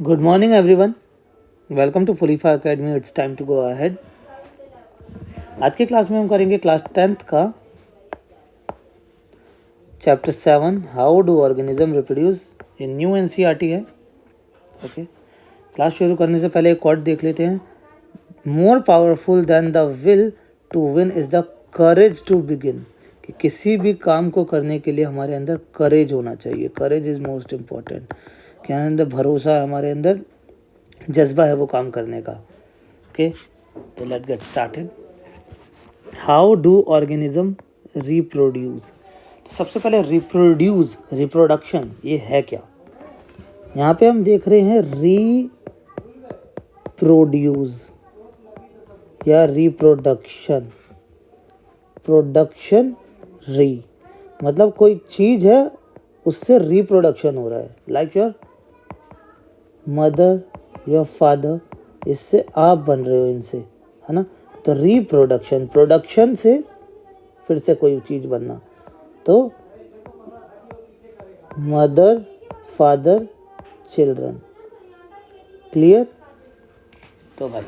Good morning, everyone. Welcome to Fulifa Academy. It's time to go ahead. आज की class में हम करेंगे क्लास 10th का chapter 7 how do organism reproduce. ये न्यू एनसीईआरटी है। ओके, क्लास शुरू करने से पहले एक कोट देख लेते हैं। More powerful than the will to win is the courage to begin. कि किसी भी काम को करने के लिए हमारे अंदर करेज होना चाहिए। Courage is most important. कि हमारे अंदर भरोसा है, हमारे अंदर जज्बा है वो काम करने का। ओके, तो let get started. How do organism reproduce. तो सबसे पहले रिप्रोडक्शन ये है क्या। यहाँ पे हम देख रहे हैं रिप्रोड्यूस या रिप्रोडक्शन। प्रोडक्शन मतलब कोई चीज़ है उससे रिप्रोडक्शन हो रहा है। Like your mother, your father, इससे आप बन रहे हो इनसे, है ना। तो रिप्रोडक्शन, प्रोडक्शन से फिर से कोई चीज़ बनना। तो मदर, फादर, चिल्ड्रन। क्लियर। तो भाई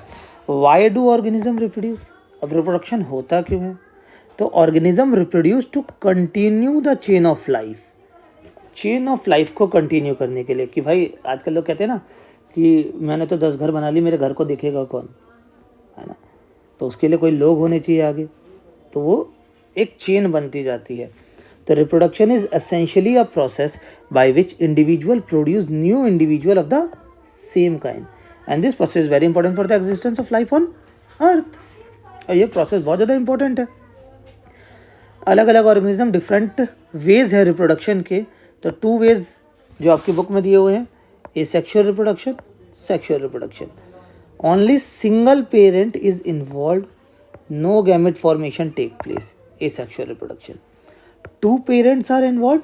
वाई डू ऑर्गेनिज्म रिप्रोड्यूस। अब रिप्रोडक्शन होता क्यों है। तो organism reproduce to continue the chain of life. Chain of life को कंटिन्यू करने के लिए। कि भाई आजकल लोग कहते हैं ना कि मैंने तो 10 घर बना ली, मेरे घर को देखेगा कौन, है ना। तो उसके लिए कोई लोग होने चाहिए आगे, तो वो एक चेन बनती जाती है। तो reproduction is essentially a process by which individual produce new individual of the same kind and this process is very important for the existence of life on earth. और ये प्रोसेस बहुत ज़्यादा इंपॉर्टेंट है। अलग अलग ऑर्गेनिज्म डिफरेंट वेज है reproduction के। तो 2 वेज जो आपकी बुक में दिए हुए हैं, asexual reproduction, sexual reproduction. Only single parent is involve, no gamete formation take place, asexual reproduction. 2 parents are involve,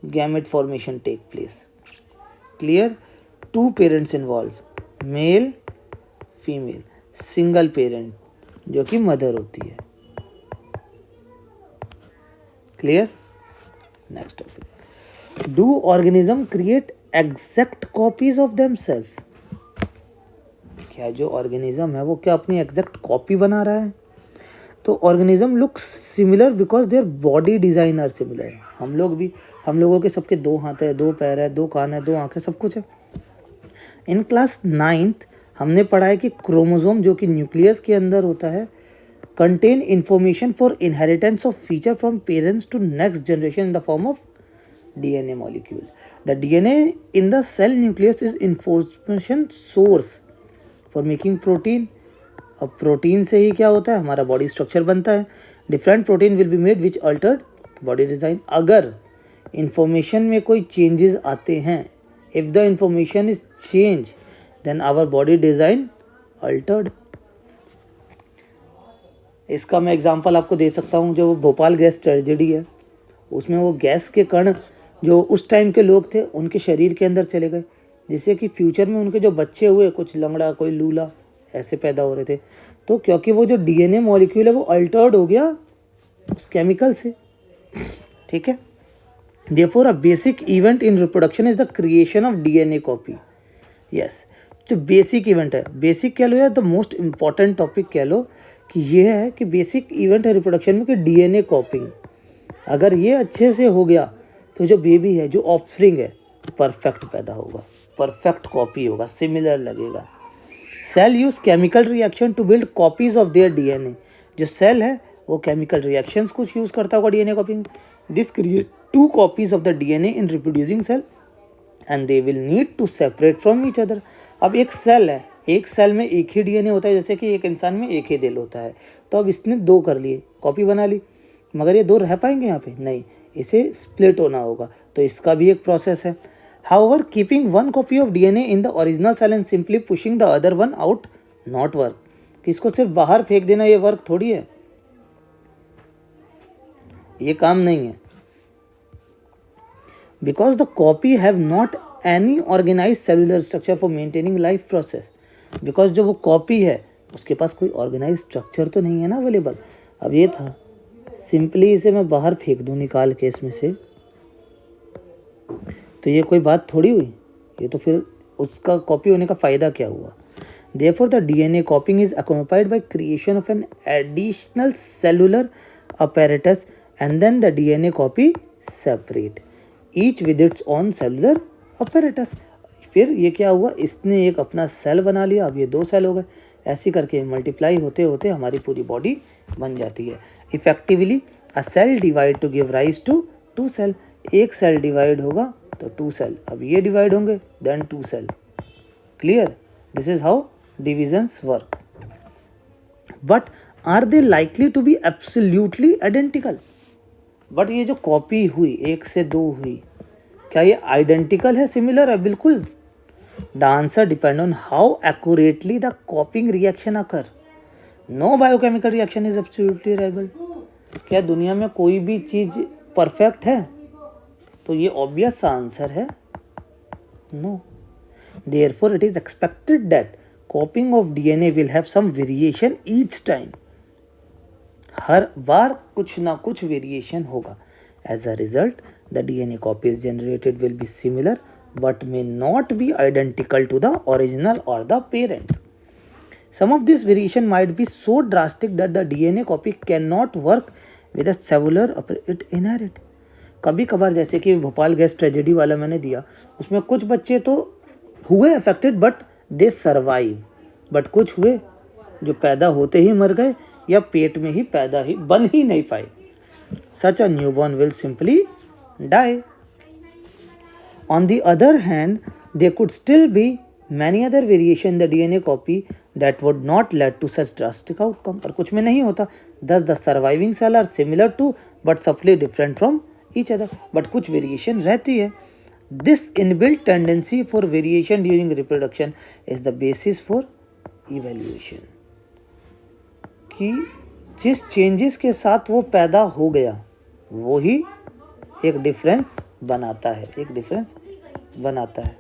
gamete formation take place. Clear. 2 parents involve, male female, single parent जो कि mother होती है। Clear. Next topic. Do organism create exact copies of themselves. क्या जो organism है वो क्या अपनी एग्जैक्ट कॉपी बना रहा है। तो organism look similar because their body design are similar. हम लोगों के सबके 2 हाथ है, 2 पैर है, 2 कान है, 2 आंखें, सब कुछ है। इन क्लास 9th हमने पढ़ा है कि क्रोमोसोम जो कि न्यूक्लियस के अंदर होता है contain information for inheritance of feature from parents to next generation in the form of DNA molecule. The DNA in the cell nucleus is information source for making protein. अब protein से ही क्या होता है, हमारा बॉडी स्ट्रक्चर बनता है। Different protein will be made which altered body design. अगर information में कोई चेंजेस आते हैं, if the information is change then our body design altered. इसका मैं एग्जांपल आपको दे सकता हूँ। जो भोपाल गैस ट्रेजेडी है उसमें वो गैस के कण जो उस टाइम के लोग थे उनके शरीर के अंदर चले गए, जिससे कि फ्यूचर में उनके जो बच्चे हुए, कुछ लंगड़ा कोई लूला ऐसे पैदा हो रहे थे। तो क्योंकि वो जो डीएनए मॉलिक्यूल है वो अल्टर्ड हो गया उस केमिकल से। ठीक है। Therefore a basic event in reproduction is the creation of DNA copy. Yes, जो बेसिक इवेंट है, बेसिक कह लो या द मोस्ट इम्पॉर्टेंट टॉपिक कह लो, कि ये है कि बेसिक इवेंट है रिप्रोडक्शन में कि डीएनए कॉपिंग। अगर ये अच्छे से हो गया तो जो बेबी है, जो ऑफस्प्रिंग है, परफेक्ट पैदा होगा, परफेक्ट कॉपी होगा, सिमिलर लगेगा। Cell use chemical reaction to build copies of their DNA. जो सेल है वो केमिकल रिएक्शंस कुछ यूज करता होगा डीएनए कॉपी में। This create 2 copies of the DNA in reproducing cell and they will need to separate from each other. अब एक cell है, एक सेल में एक ही डीएनए होता है, जैसे कि एक इंसान में एक ही दिल होता है। तो अब इसने 2 कर लिए, कॉपी बना ली, मगर ये 2 रह पाएंगे यहाँ पे नहीं, इसे स्प्लिट होना होगा। तो इसका भी एक प्रोसेस है। However keeping 1 copy of DNA in the original cell and simply pushing the other one out not work. कि इसको सिर्फ बाहर फेंक देना ये वर्क थोड़ी है, ये काम नहीं है। Because the copy have not any organise cellular structure for maintaining life process. Because जो वो कॉपी है उसके पास कोई ऑर्गेनाइज स्ट्रक्चर तो नहीं है ना अवेलेबल। अब ये था सिंपली इसे मैं बाहर फेंक दूँ निकाल के इसमें से, तो ये कोई बात थोड़ी हुई। ये तो फिर उसका कॉपी होने का फ़ायदा क्या हुआ? Therefore, the DNA copying is accompanied by creation of an additional cellular apparatus and then the DNA copy separate, each with its own cellular apparatus. फिर ये क्या हुआ, इसने एक अपना सेल बना लिया, अब ये 2 सेल हो गए, ऐसे करके मल्टीप्लाई होते होते हमारी पूरी बॉडी बन जाती है. Effectively a cell divide to give rise to 2 cell. एक सेल डिवाइड होगा तो 2 सेल, अब ये डिवाइड होंगे then 2 cell. Clear? This is how divisions work. But are they likely to be absolutely identical? But ये जो कॉपी हुई 1 से 2 हुई, क्या ये आइडेंटिकल है, सिमिलर है? बिल्कुल. The answer depend on how accurately the copying reaction occur. No biochemical reaction is absolutely reliable. क्या दुनिया में कोई भी चीज़ परफेक्ट है? तो ये ऑब्वियस सा आंसर है no. Therefore, it is expected that copying of DNA will have some variation each time. हर बार कुछ ना कुछ वेरिएशन होगा. As a result, the DNA copies generated will be similar but may not be identical to the original or the parent. Some of this variation might be so drastic that the DNA copy cannot work with a cellular it inherit. कभी कभार जैसे कि Bhopal gas tragedy वाला मैंने दिया, उसमें कुछ बच्चे तो हुए affected but they survive, but कुछ हुए जो पैदा होते ही मर गए या पेट में ही पैदा ही बन ही नहीं पाए. Such a newborn will simply die. On the other hand there could still be many other variation in the DNA copy that would not lead to such drastic outcome. पर कुछ में नहीं होता. Thus the surviving cells are similar to but subtly different from each other. But कुछ variation रहती है. This inbuilt tendency for variation during reproduction is the basis for evaluation. कि जिस चेंजेस के साथ वो पैदा हो गया वो ही एक डिफरेंस बनाता है, एक डिफरेंस बनाता है.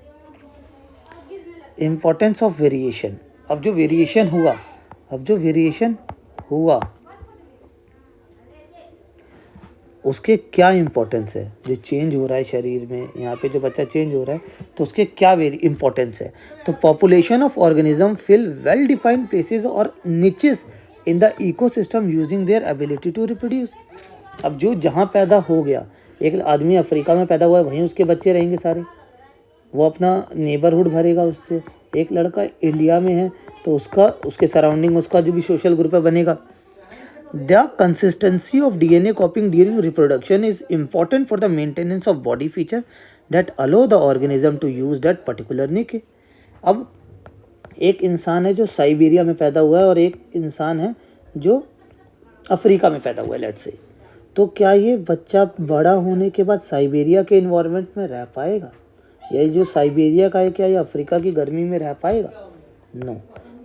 Importance of variation. अब जो वेरिएशन हुआ उसके क्या इम्पोर्टेंस है. जो चेंज हो रहा है शरीर में, यहाँ पे जो बच्चा चेंज हो रहा है तो उसके क्या इम्पोर्टेंस है. तो population of organism fill well defined places और niches in the ecosystem using their ability to reproduce. अब जो जहाँ पैदा हो गया, एक आदमी अफ्रीका में पैदा हुआ है, वहीं उसके बच्चे रहेंगे सारे, वो अपना नेबरहुड भरेगा उससे. एक लड़का इंडिया में है तो उसके सराउंडिंग उसका जो भी सोशल ग्रुप है बनेगा. The consistency of DNA copying during reproduction is important for the maintenance of body feature that allow the organism to use that particular niche. अब एक इंसान है जो साइबेरिया में पैदा हुआ है और एक इंसान है जो अफ्रीका में पैदा हुआ है, लेट्स से. तो क्या ये बच्चा बड़ा होने के बाद साइबेरिया के इन्वायरमेंट में रह पाएगा? ये जो साइबेरिया का है क्या ये अफ्रीका की गर्मी में रह पाएगा? नो.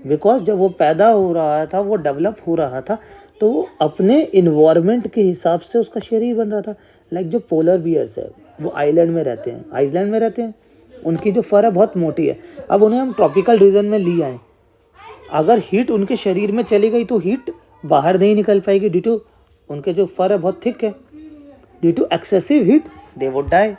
बिकॉज जब वो पैदा हो रहा था, वो डेवलप हो रहा था, तो वो अपने इन्वायरमेंट के हिसाब से उसका शरीर बन रहा था. लाइक जो पोलर बियर्स है वो आइसलैंड में रहते हैं, उनकी जो फर है बहुत मोटी है. अब उन्हें हम ट्रॉपिकल रीजन में ले आए, अगर हीट उनके शरीर में चली गई तो हीट बाहर नहीं निकल पाएगी ड्यू टू उनके जो फर है बहुत थिक है. Due to excessive heat they would die.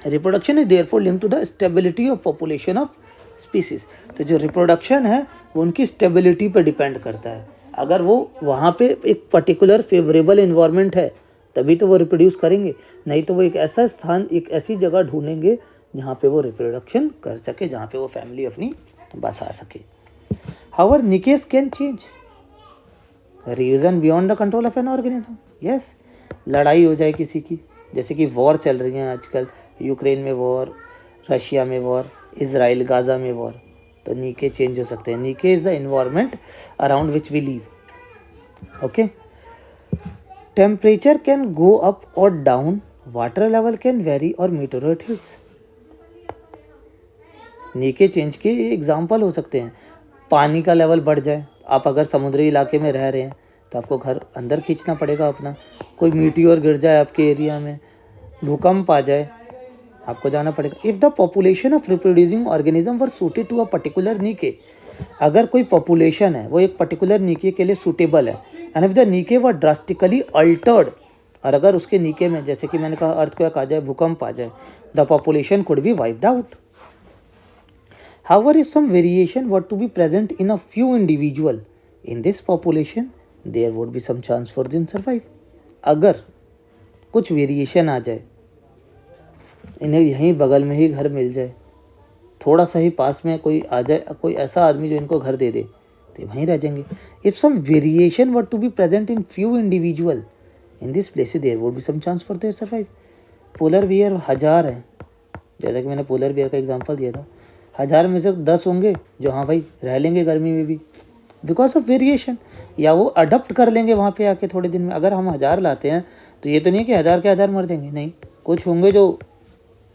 Reproduction is therefore linked to the stability of population of species. तो जो रिप्रोडक्शन है वो उनकी स्टेबिलिटी पर डिपेंड करता है. अगर वो वहाँ पे एक पर्टिकुलर फेवरेबल इन्वायरमेंट है तभी तो वो रिप्रोड्यूस करेंगे, नहीं तो वो एक ऐसा स्थान, एक ऐसी जगह ढूंढेंगे जहाँ पे वो रिप्रोडक्शन कर सके, जहाँ पे वो फैमिली अपनी बसा सके. However niches can change. Reason beyond the control of an organism. Yes, लड़ाई हो जाए किसी की, जैसे कि वॉर चल रही है आजकल, यूक्रेन में वॉर, रशिया में वॉर, इजराइल गाज़ा में वॉर, तो नीके चेंज हो सकते हैं. Niche is the environment around which we live. Okay. Temperature can go up और down, water level can vary और मीटोरेट हिट्स. नीके चेंज के एग्जाम्पल हो सकते हैं. पानी का लेवल बढ़ जाए, आप अगर समुद्री इलाके में रह रहे हैं तो आपको घर अंदर खींचना पड़ेगा अपना. कोई मीटियोर गिर जाए आपके एरिया में, भूकंप आ जाए, आपको जाना पड़ेगा. If the population of reproducing organism were suited to a particular niche. अगर कोई पॉपुलेशन है वो एक पर्टिकुलर नीके के लिए सूटेबल है, एंड इफ द नीके वर ड्रास्टिकली अल्टर्ड, और अगर उसके नीके में जैसे कि मैंने कहा अर्थक्वेक आ जाए, भूकंप आ जाए, the population could be wiped out. However, if some variation were to be present in a few individual in this population, there would be some chance for them survive. अगर कुछ वेरिएशन आ जाए, इन्हें यहीं बगल में ही घर मिल जाए, थोड़ा सा ही पास में कोई आ जाए, कोई ऐसा आदमी जो इनको घर दे दे, तो वहीं रह जाएंगे. If some variation were to be present in few individual in this place, there would be some chance for their survive. Polar bear 1000 है, जैसा कि मैंने पोलर बियर का एग्जांपल दिया था. 1000 में से 10 होंगे जो हाँ भाई रह लेंगे गर्मी में भी बिकॉज ऑफ वेरिएशन, या वो अडप्ट कर लेंगे वहाँ पे आके थोड़े दिन में. अगर हम 1000 लाते हैं तो ये तो नहीं कि 1000 के 1000 मर जाएंगे, नहीं, कुछ होंगे जो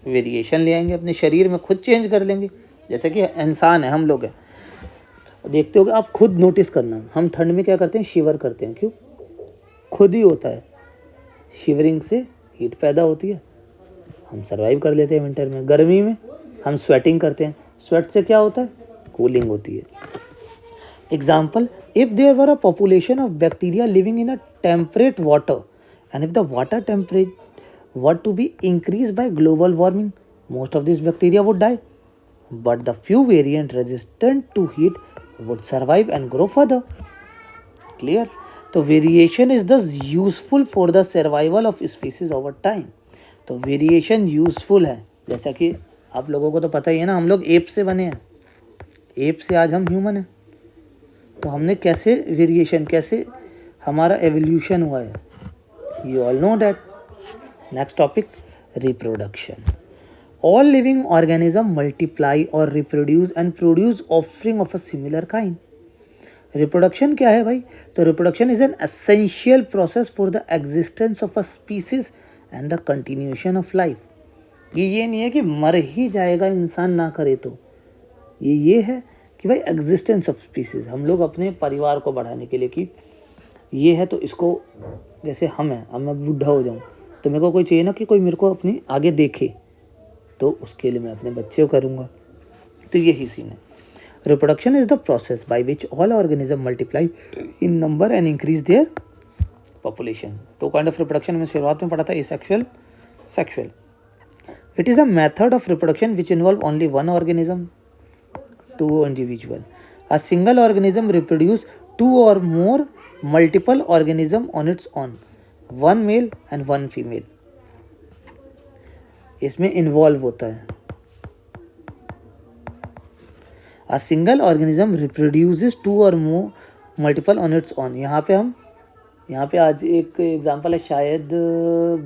वेरिएशन ले आएंगे, अपने शरीर में खुद चेंज कर लेंगे. जैसे कि इंसान है, हम लोग हैं, देखते हो कि आप खुद नोटिस करना, हम ठंड में क्या करते हैं, शिवर करते हैं. क्यों? खुद ही होता है, शिवरिंग से हीट पैदा होती है, हम सर्वाइव कर लेते हैं विंटर में. गर्मी में हम स्वेटिंग करते हैं, स्वेट से क्या होता है, कूलिंग होती है. Example, if there were a population of bacteria living in a temperate water and if the water temperature were to be increased by global warming, most of these bacteria would die, but the few variant resistant to heat would survive and grow further. Clear? तो variation is thus useful for the survival of species over time. तो variation useful है, जैसा कि आप लोगों को तो पता ही है ना, हम लोग एप से बने हैं, एप से आज हम ह्यूमन हैं. तो हमने कैसे वेरिएशन, कैसे हमारा एवोल्यूशन हुआ है, you all know that. Next topic, reproduction. All living organisms multiply or reproduce and produce offspring of a similar kind. Reproduction क्या है भाई? तो reproduction is an essential process for the existence of a species and the continuation of life. ये नहीं है कि मर ही जाएगा इंसान ना करे तो, ये है कि भाई existence of species, हम लोग अपने परिवार को बढ़ाने के लिए, कि ये है तो इसको, जैसे हम हैं, अब मैं बूढ़ा हो जाऊँ तो मेरे को कोई चाहिए ना कि कोई मेरे को अपनी आगे देखे, तो उसके लिए मैं अपने बच्चे को करूँगा. तो यही सीन है. Reproduction is the process by which all organism multiply in number and increase their population. Two kind of reproduction में शुरुआत में पढ़ा था, asexual, sexual. It is a method of reproduction which involve only one organism, two individual. A single organism reproduce two or more multiple organism on its own, one male and one female. इसमें involve होता है. A single organism reproduces two or more multiple on its on. यहाँ पे आज एक example है, शायद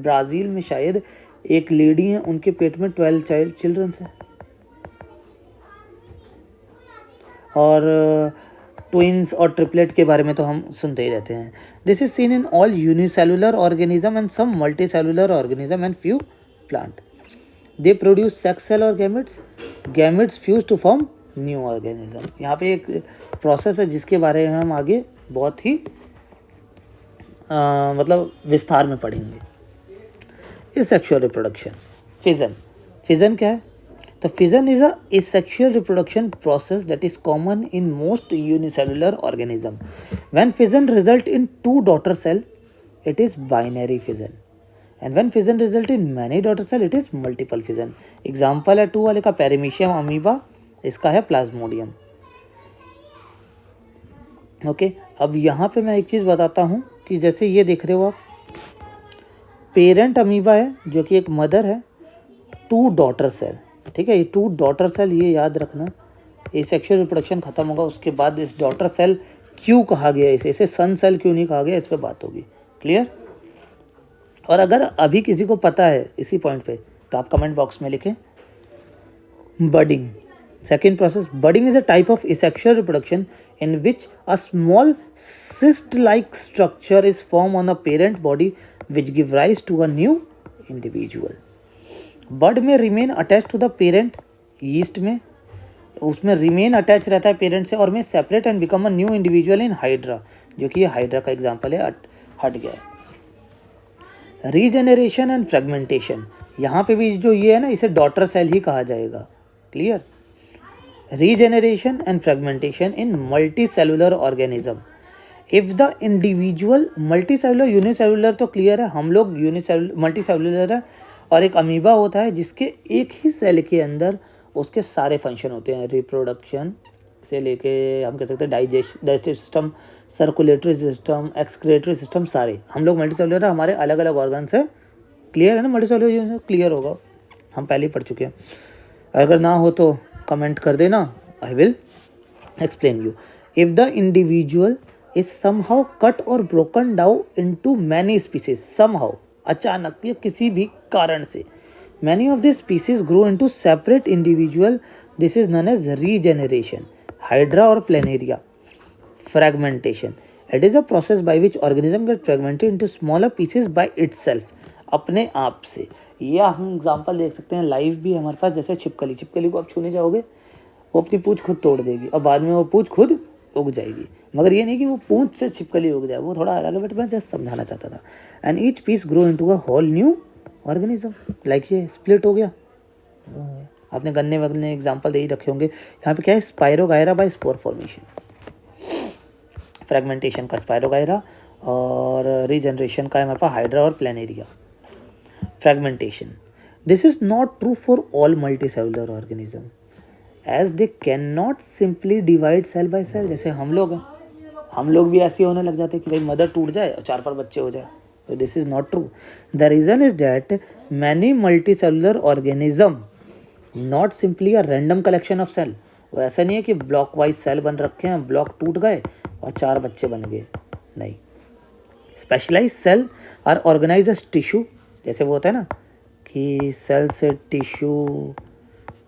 Brazil में शायद एक लेडी है, उनके पेट में 12 चिल्ड्रंस है, और ट्विंस और ट्रिपलेट के बारे में तो हम सुनते ही रहते हैं. This is seen in all unicellular organism and some multicellular organism and few plant. They produce sex cell or gametes fuse to form new organism. यहाँ पे एक प्रोसेस है जिसके बारे में हम आगे बहुत ही मतलब विस्तार में पढ़ेंगे. इस सेक्सुअल रिप्रोडक्शन. फिजन क्या है? The fission is a asexual reproduction process that is common in most unicellular organisms. When fission results in two daughter cells, it is binary fission. And when fission results in many daughter cells, it is multiple fission. Example है 2 वाले का पेरिमीशियम amoeba, इसका है Plasmodium. Okay, अब यहाँ पे मैं एक चीज़ बताता हूँ कि जैसे ये देख रहे हो आप, पेरेंट अमीबा है जो कि एक मदर है, 2 डॉटर सेल. ठीक है, ये 2 डॉटर सेल, ये याद रखना. ये सेक्सुअल रिप्रोडक्शन खत्म होगा, उसके बाद इस डॉटर सेल क्यों कहा गया, इसे सन सेल क्यों नहीं कहा गया, इस पे बात होगी. क्लियर? और अगर अभी किसी को पता है इसी पॉइंट पे तो आप कमेंट बॉक्स में लिखें. Budding, second process. Budding is a type of asexual reproduction in which a small cyst like structure is form on a parent body which give rise to a new individual. Bud में remain attach to the parent, yeast में उसमें remain attach रहता है parent से, और में separate and become a new individual in hydra, जो कि ये हाइड्रा का एग्जांपल है, हट गया है. रीजेनरेशन एंड फ्रेगमेंटेशन, यहाँ पे भी जो ये है ना, इसे डॉटर सेल ही कहा जाएगा. Clear? Regeneration and fragmentation in multi cellular organism. If the individual multi cellular, unicellular तो क्लियर है, हम लोग मल्टी सेलुलर है, और एक अमीबा होता है जिसके एक ही सेल के अंदर उसके सारे फंक्शन होते हैं, रिप्रोडक्शन से लेके हम कह सकते हैं digestive system, circulatory system, excretory system, सारे हम लोग मल्टीसेलुलर है, हमारे अलग अलग ऑर्गन है। क्लियर है ना? मल्टीसेलुलर क्लियर होगा, हम पहले ही पढ़ चुके हैं। अगर ना हो तो कमेंट कर देना, I will explain you. If the individual is somehow cut और broken down into many species, somehow अचानक या किसी भी कारण से, many of this species grow into separate individual, this is known as regeneration. Hydra और planaria, fragmentation, it is a process by which organism get fragmented into smaller pieces by itself, अपने आप से। या हम एग्जांपल देख सकते हैं, live भी हमारे पास, जैसे छिपकली, छिपकली को आप छूने जाओगे वो अपनी पूंछ खुद तोड़ देगी और बाद में वो पूंछ खुद उग जाएगी, मगर ये नहीं कि वो पूंछ से छिपकली उग जाए, वो थोड़ा अलग है, बट मैं जस्ट समझाना चाहता था। And each piece grow into a whole new organism, like ये स्प्लिट हो गया। आपने गन्ने वगन्ने एग्जाम्पल दे ही रखे होंगे। यहाँ पे क्या है, spirogyra by spore formation, fragmentation का स्पायरोगायरा, और रीजनरेशन का है हमारे पास हाइड्रा और planaria. Fragmentation, this is not true for all multicellular organism as they can not simply divide cell by cell. जैसे हम लोग हैं, हम लोग भी ऐसे होने लग जाते हैं कि भाई मदर टूट जाए और 4-5 बच्चे हो जाए, तो this is not true. The reason is that many multicellular organism not simply a random collection of cell. वो ऐसा नहीं है कि ब्लॉक वाइज सेल बन रखे हैं, ब्लॉक टूट गए और 4 बच्चे बन गए, नहीं। Specialise cell are organise as tissue, जैसे वो होता है ना कि सेल से टिश्यू,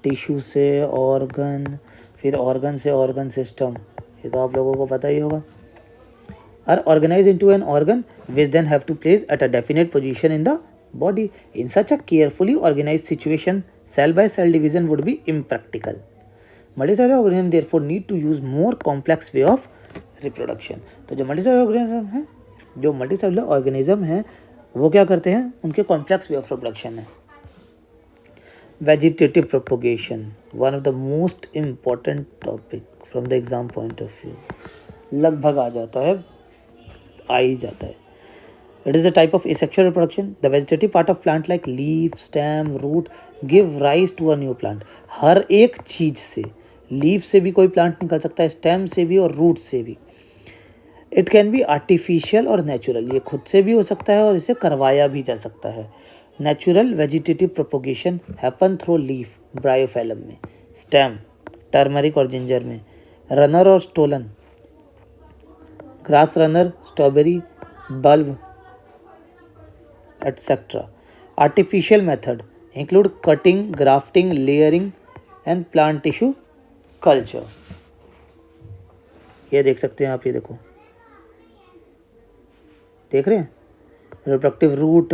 टिश्यू से ऑर्गन, फिर ऑर्गन से ऑर्गन सिस्टम, ये तो आप लोगों को पता ही होगा। Are organise into an organ which then have to place at a definite position in the body. In such a carefully organise situation cell by cell division would be impractical. Multicellular organism therefore need to use more complex way of reproduction. तो जो multicellular organism है, जो multicellular organism है वो क्या करते हैं, उनके कॉम्प्लेक्स वे ऑफ रिप्रोडक्शन है। Vegetative propagation, one of the most important topic from the exam point of view, लगभग आ जाता है, आ ही जाता है। It is a type of asexual reproduction. The vegetative part of plant like leaf, stem, root give rise to a new plant. हर एक चीज़ से, लीफ से भी कोई प्लांट निकल सकता है, स्टेम से भी और रूट से भी। इट कैन बी आर्टिफिशियल और नेचुरल, ये खुद से भी हो सकता है और इसे करवाया भी जा सकता है। Natural vegetative propagation happen through leaf, bryophyllum में, स्टेम, टर्मरिक और जिंजर में, रनर और stolon, grass runner, strawberry, bulb, etcetera. Artificial method include cutting, grafting, layering and plant tissue culture. ये देख सकते हैं आप, ये देखो, देख रहे हैं, रिप्रोडक्टिव रूट,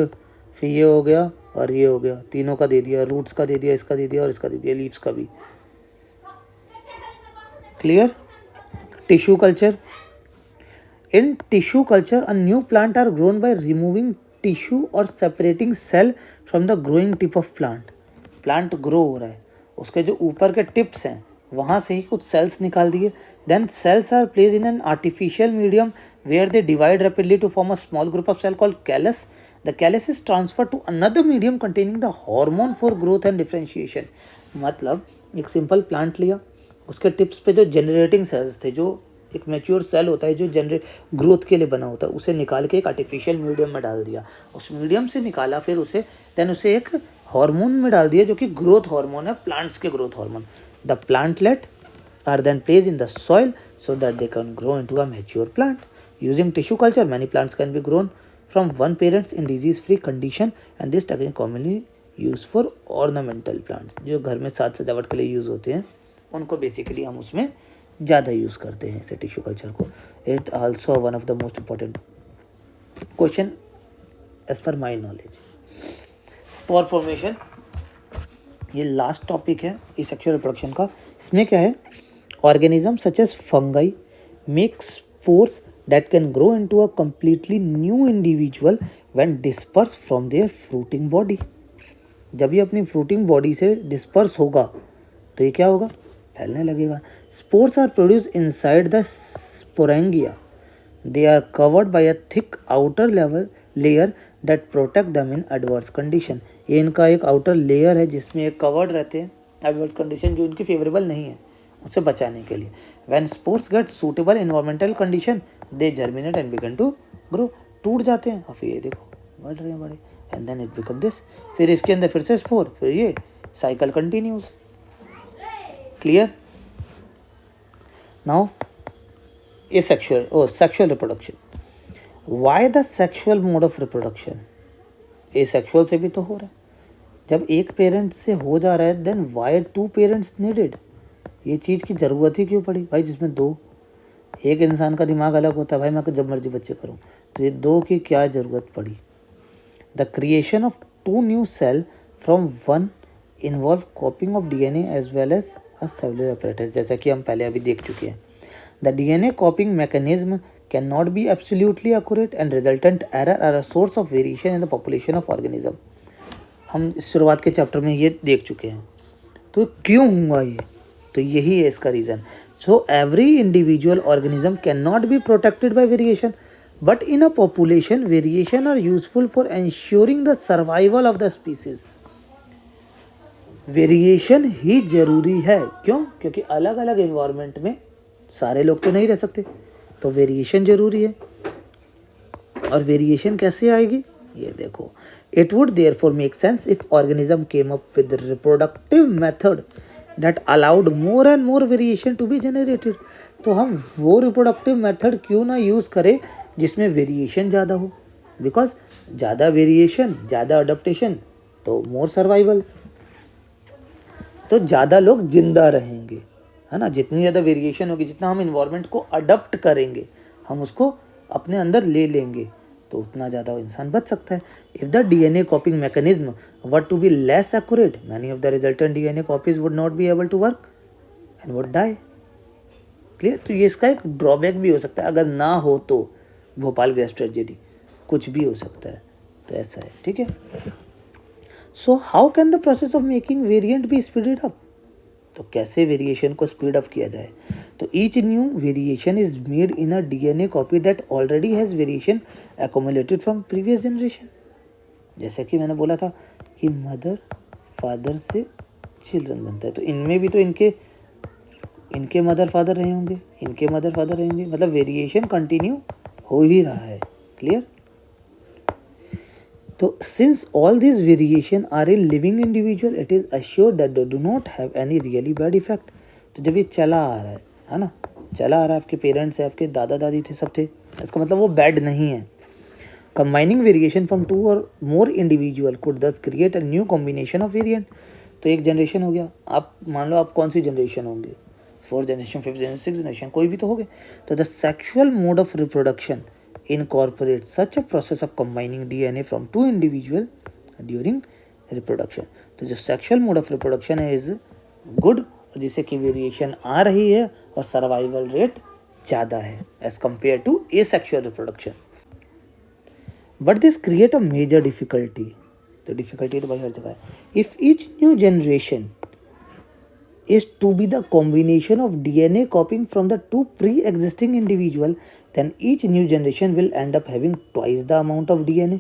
फिर ये हो गया और ये हो गया, तीनों का दे दिया, रूट्स का दे दिया, इसका दे दिया और इसका दे दिया, लीव्स का भी। Clear? Tissue culture, in tissue culture a new plant are grown by removing tissue और separating cell from the growing tip of plant. Plant grow हो रहा है, उसके जो ऊपर के टिप्स हैं वहाँ से ही कुछ सेल्स निकाल दिए। Then cells are place in an artificial medium where they divide rapidly to form a small group of cell called callus. The callus is transfer to another medium containing the hormone for growth and differentiation. मतलब एक simple plant लिया, उसके tips पे जो generating sales थे, जो एक mature cell होता है जो जनरेट ग्रोथ के लिए बना होता है, उसे निकाल के एक आर्टिफिशियल मीडियम में डाल दिया। उस मीडियम से निकाला, फिर उसे देन उसे एक हार्मोन में डाल दिया जो कि ग्रोथ हार्मोन है, प्लांट्स के growth hormone. The plantlet are then placed in the soil so that they can grow into a mature plant. Using tissue culture, many plants can be grown from one parents in disease-free condition, and this technique commonly used for ornamental plants. जो घर में साज सजावट के लिए use होते हैं, उनको बेसिकली हम उसमें ज़्यादा यूज़ करते हैं इसे टिश्यू कल्चर को। It also one of the most important question as per my knowledge. Spore formation, ये लास्ट टॉपिक है एसेक्सुअल रिप्रोडक्शन का। इसमें क्या है, organisms such as fungi make spores that can grow into a completely new individual when dispersed from their fruiting body. जब ये अपनी fruiting body से डिस्पर्स होगा तो ये क्या होगा, फैलने लगेगा। Spores are produce inside the sporangia, they are covered by a thick outer level layer that protect them in adverse condition. ये इनका एक आउटर लेयर है जिसमें ये कवर्ड रहते हैं एडवर्स कंडीशन जो इनकी फेवरेबल नहीं है उससे बचाने के लिए। When spores get suitable environmental condition they germinate and begin to grow, टूट जाते हैं और फिर ये देखो बढ़ रहे हैं बड़े, and then it become this, फिर इसके अंदर फिर से स्पोर, फिर ये cycle continues. Clear? Now sexual reproduction. Why the sexual mode of reproduction? Asexual से भी तो हो रहा है। जब एक पेरेंट से हो जा रहा है देन व्हाई 2 पेरेंट्स नीडेड? ये चीज़ की ज़रूरत ही क्यों पड़ी भाई? जिसमें 2, एक इंसान का दिमाग अलग होता है भाई, मैं जब मर्जी बच्चे करूँ, तो ये 2 की क्या ज़रूरत पड़ी? The creation of 2 new cell from 1 involve copying of DNA as well as a cellular apparatus, जैसा कि हम पहले अभी देख चुके हैं। The DNA copying mechanism can not be absolutely accurate and resultant error are a source of variation in the population of organism. हम शुरुआत के चैप्टर में ये देख चुके हैं। तो क्यों हुआ ये? तो यही है इसका reason. So every individual organism can not be protected by variation, but in a population variation are useful for ensuring the survival of the species. Variation ही जरूरी है। क्यों? क्योंकि अलग अलग एनवायरनमेंट में सारे लोग तो नहीं रह सकते, तो वेरिएशन जरूरी है। और वेरिएशन कैसे आएगी? ये देखो, it would therefore make sense if organism came up with reproductive method that allowed more and more variation to be generated. तो हम वो रिप्रोडक्टिव मेथड क्यों ना यूज़ करें जिसमें वेरिएशन ज़्यादा हो? बिकॉज ज़्यादा वेरिएशन, ज़्यादा अडप्टेशन, तो मोर सर्वाइवल, तो ज़्यादा लोग जिंदा रहेंगे, है ना। जितनी ज़्यादा वेरिएशन होगी, जितना हम इन्वायरमेंट को अडप्ट करेंगे, हम उसको अपने अंदर ले लेंगे, तो उतना ज़्यादा इंसान बच सकता है। If the DNA copying mechanism were to be less accurate, many of the resultant DNA copies would not be able to work and would die. Clear? तो ये इसका एक ड्रॉबैक भी हो सकता है। अगर ना हो तो भोपाल गैस ट्रेजेडी, कुछ भी हो सकता है। तो ऐसा है, ठीक है। So how can the process of making variant be speeded up? तो कैसे वेरिएशन को स्पीड अप किया जाए? तो each new variation is made in a DNA copy that already has variation accumulated from previous generation. जैसे कि मैंने बोला था कि मदर फादर से चिल्ड्रन बनता है, तो इनमें भी तो इनके मदर फादर रहे होंगे, इनके मदर फादर रहे होंगे, मतलब वेरिएशन कंटिन्यू हो ही रहा है। क्लियर? तो since all this variation are in living individual, it is assured that they do not have any really bad effect. तो जब ये चला आ रहा है ना, चला आ रहा है, आपके पेरेंट्स है, आपके दादा दादी थे, सब थे, इसका मतलब वो बैड नहीं है। कंबाइनिंग वेरिएशन फ्रॉम 2 और मोर इंडिविजुअल कुड दस create a new combination of variant. तो एक जनरेशन हो गया, आप मान लो आप कौन सी जनरेशन होंगे, 4th generation, 5th generation, 6th generation, कोई भी तो हो गए। तो the sexual mode of reproduction incorporate such a process of combining DNA from 2 individual during reproduction। तो जो सेक्सुअल मोड ऑफ रिप्रोडक्शन है इज गुड, जिससे कि वेरिएशन आ रही है और सर्वाइवल रेट ज़्यादा है as compare to asexual reproduction. But this create a major difficulty. तो डिफिकल्टी तो भाई हर जगह है। If each new generation is to be the combination of DNA copying from the 2 pre-existing individual, then each new generation will end up having twice the amount of DNA।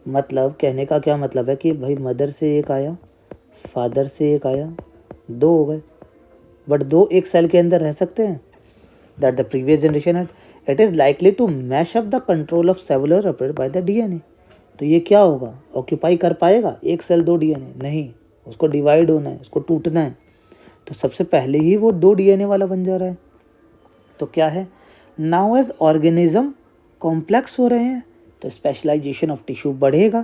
मतलब कहने का क्या मतलब है कि भाई मदर से एक आया, फादर से एक आया, 2 हो गए, बट 2 एक सेल के अंदर रह सकते हैं। That the previous generation had, it is likely to mash up the control of cellular apparatus by the DNA. तो ये क्या होगा, ऑक्यूपाई कर पाएगा एक सेल 2 डीएनए? नहीं, उसको डिवाइड होना है, उसको टूटना है। तो सबसे पहले ही वो 2 डीएनए वाला बन जा रहा है। तो क्या है, नाउ एज ऑर्गेनिज्म कॉम्प्लेक्स हो रहे हैं तो स्पेशलाइजेशन ऑफ टिश्यू बढ़ेगा।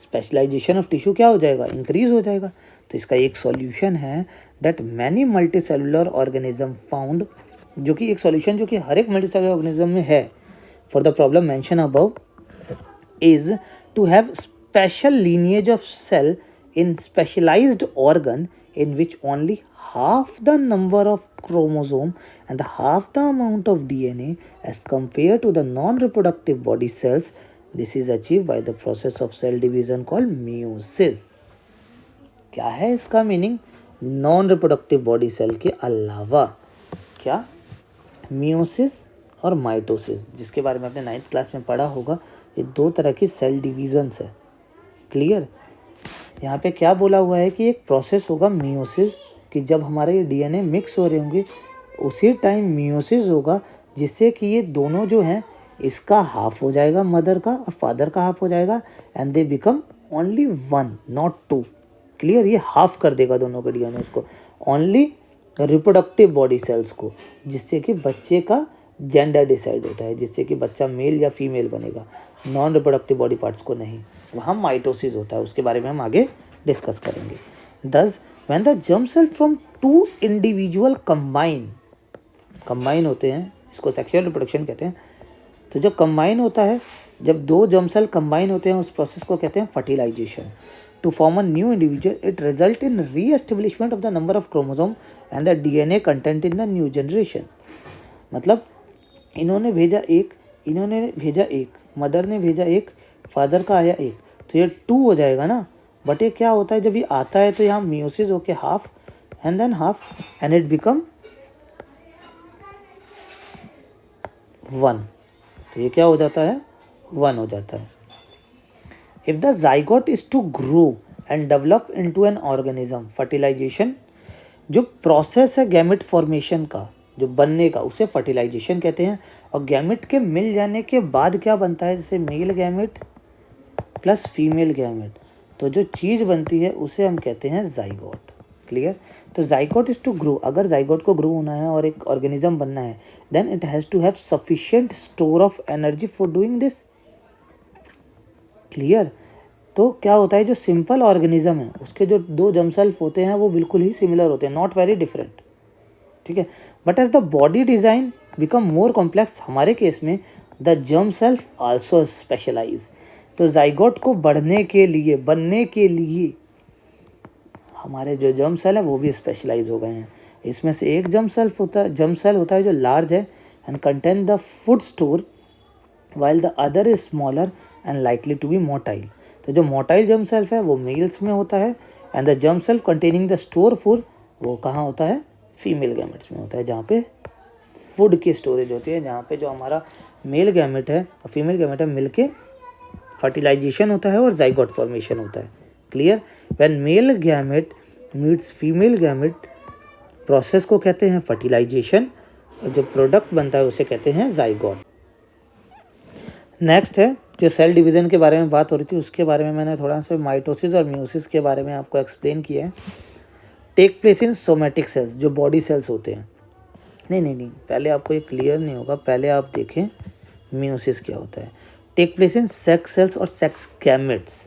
स्पेशलाइजेशन ऑफ टिश्यू क्या हो जाएगा, इंक्रीज हो जाएगा। तो इसका एक सॉल्यूशन है that many multi cellular organism found, जो कि एक सॉल्यूशन जो कि हर एक मल्टी सेलुलर ऑर्गेनिज्म में है for the problem mention above is to have special lineage of cell in specialised organ in which only half the number of chromosome and half the amount of DNA as compared to the non-reproductive body cells. This is achieved by the process of cell division called meiosis। क्या है इसका meaning? Non reproductive body cell के अलावा क्या, meiosis और mitosis, जिसके बारे में आपने 9th क्लास में पढ़ा होगा। ये 2 तरह की सेल डिविजन्स है। क्लियर? यहाँ पे क्या बोला हुआ है कि एक प्रोसेस होगा मियोसिस, कि जब हमारे ये डीएनए मिक्स हो रहे होंगे उसी टाइम मियोसिस होगा, जिससे कि ये दोनों जो हैं इसका हाफ हो जाएगा मदर का और फादर का हाफ हो जाएगा, and they become only one not two. Clear, ये हाफ कर देगा दोनों के डीएनए को, ओनली रिप्रोडक्टिव बॉडी सेल्स को, जिससे कि बच्चे का जेंडर डिसाइड होता है, जिससे कि बच्चा मेल या फीमेल बनेगा, नॉन रिप्रोडक्टिव बॉडी पार्ट्स को नहीं। वहाँ माइटोसिस होता है, उसके बारे में हम आगे डिस्कस करेंगे। Thus, when the germ cell from two individual combine होते हैं, इसको सेक्सुअल रिप्रोडक्शन कहते हैं। तो जब कंबाइन होता है, जब दो जर्म सेल कंबाइन होते हैं, उस प्रोसेस को कहते हैं fertilisation. To form a new individual, it result in reestablishment of the number of chromosome and the DNA content in the new generation. मतलब इन्होंने भेजा एक, मदर ने भेजा एक, फादर का आया एक, तो ये 2 हो जाएगा ना। बट ये क्या होता है, जब ये आता है तो यहाँ मियोसिस होके half and than half and it become 1। तो ये क्या हो जाता है, 1 हो जाता है। If the zygote is to grow and develop into an organism, fertilisation जो प्रोसेस है गैमेट फॉर्मेशन का, जो बनने का, उसे फर्टिलाइजेशन कहते हैं। और गैमेट के मिल जाने के बाद क्या बनता है, जैसे male gamete plus female gamete, तो जो चीज़ बनती है उसे हम कहते हैं जाइगोट। क्लियर। तो जाइगोट इज टू ग्रो, अगर जाइगोट को ग्रो होना है और एक ऑर्गेनिज्म बनना है, then it has to have sufficient store of energy for doing this. Clear. तो क्या होता है, जो सिंपल ऑर्गेनिज्म है उसके जो 2 जर्म सेल्स होते हैं वो बिल्कुल ही सिमिलर होते हैं, नॉट वेरी डिफरेंट। ठीक है। But as the body design become more complex, हमारे केस में the germ cells also specialise. तो जाइगोट को बनने के लिए हमारे जो जर्म सेल है वो भी स्पेशलाइज हो गए हैं। इसमें से एक जर्म सेल होता है जो लार्ज है and contain the food store, while the other is smaller and likely to be motile. तो जो मोटाइल जर्म सेल है वो मेल्स में होता है, and the germ cell containing the store food वो कहाँ होता है, फीमेल गैमेट्स में होता है, जहाँ पे फूड की स्टोरेज होती है, जहाँ पे जो हमारा मेल गैमेट है और फीमेल गैमेट है मिलके फर्टिलाइजेशन होता है और जाइगोट फॉर्मेशन होता है। Clear. When male gamete meets female gamete, process को कहते हैं फर्टिलाइजेशन, और जो प्रोडक्ट बनता है उसे कहते हैं जाइगोट। नेक्स्ट है जो सेल डिवीज़न के बारे में बात हो रही थी, उसके बारे में मैंने थोड़ा सा माइटोसिस और मियोसिस के बारे में आपको एक्सप्लेन किया है। Take place in somatic cells, जो बॉडी सेल्स होते हैं। नहीं, पहले आपको ये क्लियर नहीं होगा, पहले आप देखें मियोसिस क्या होता है। Take place in sex cells और सेक्स गैमेट्स,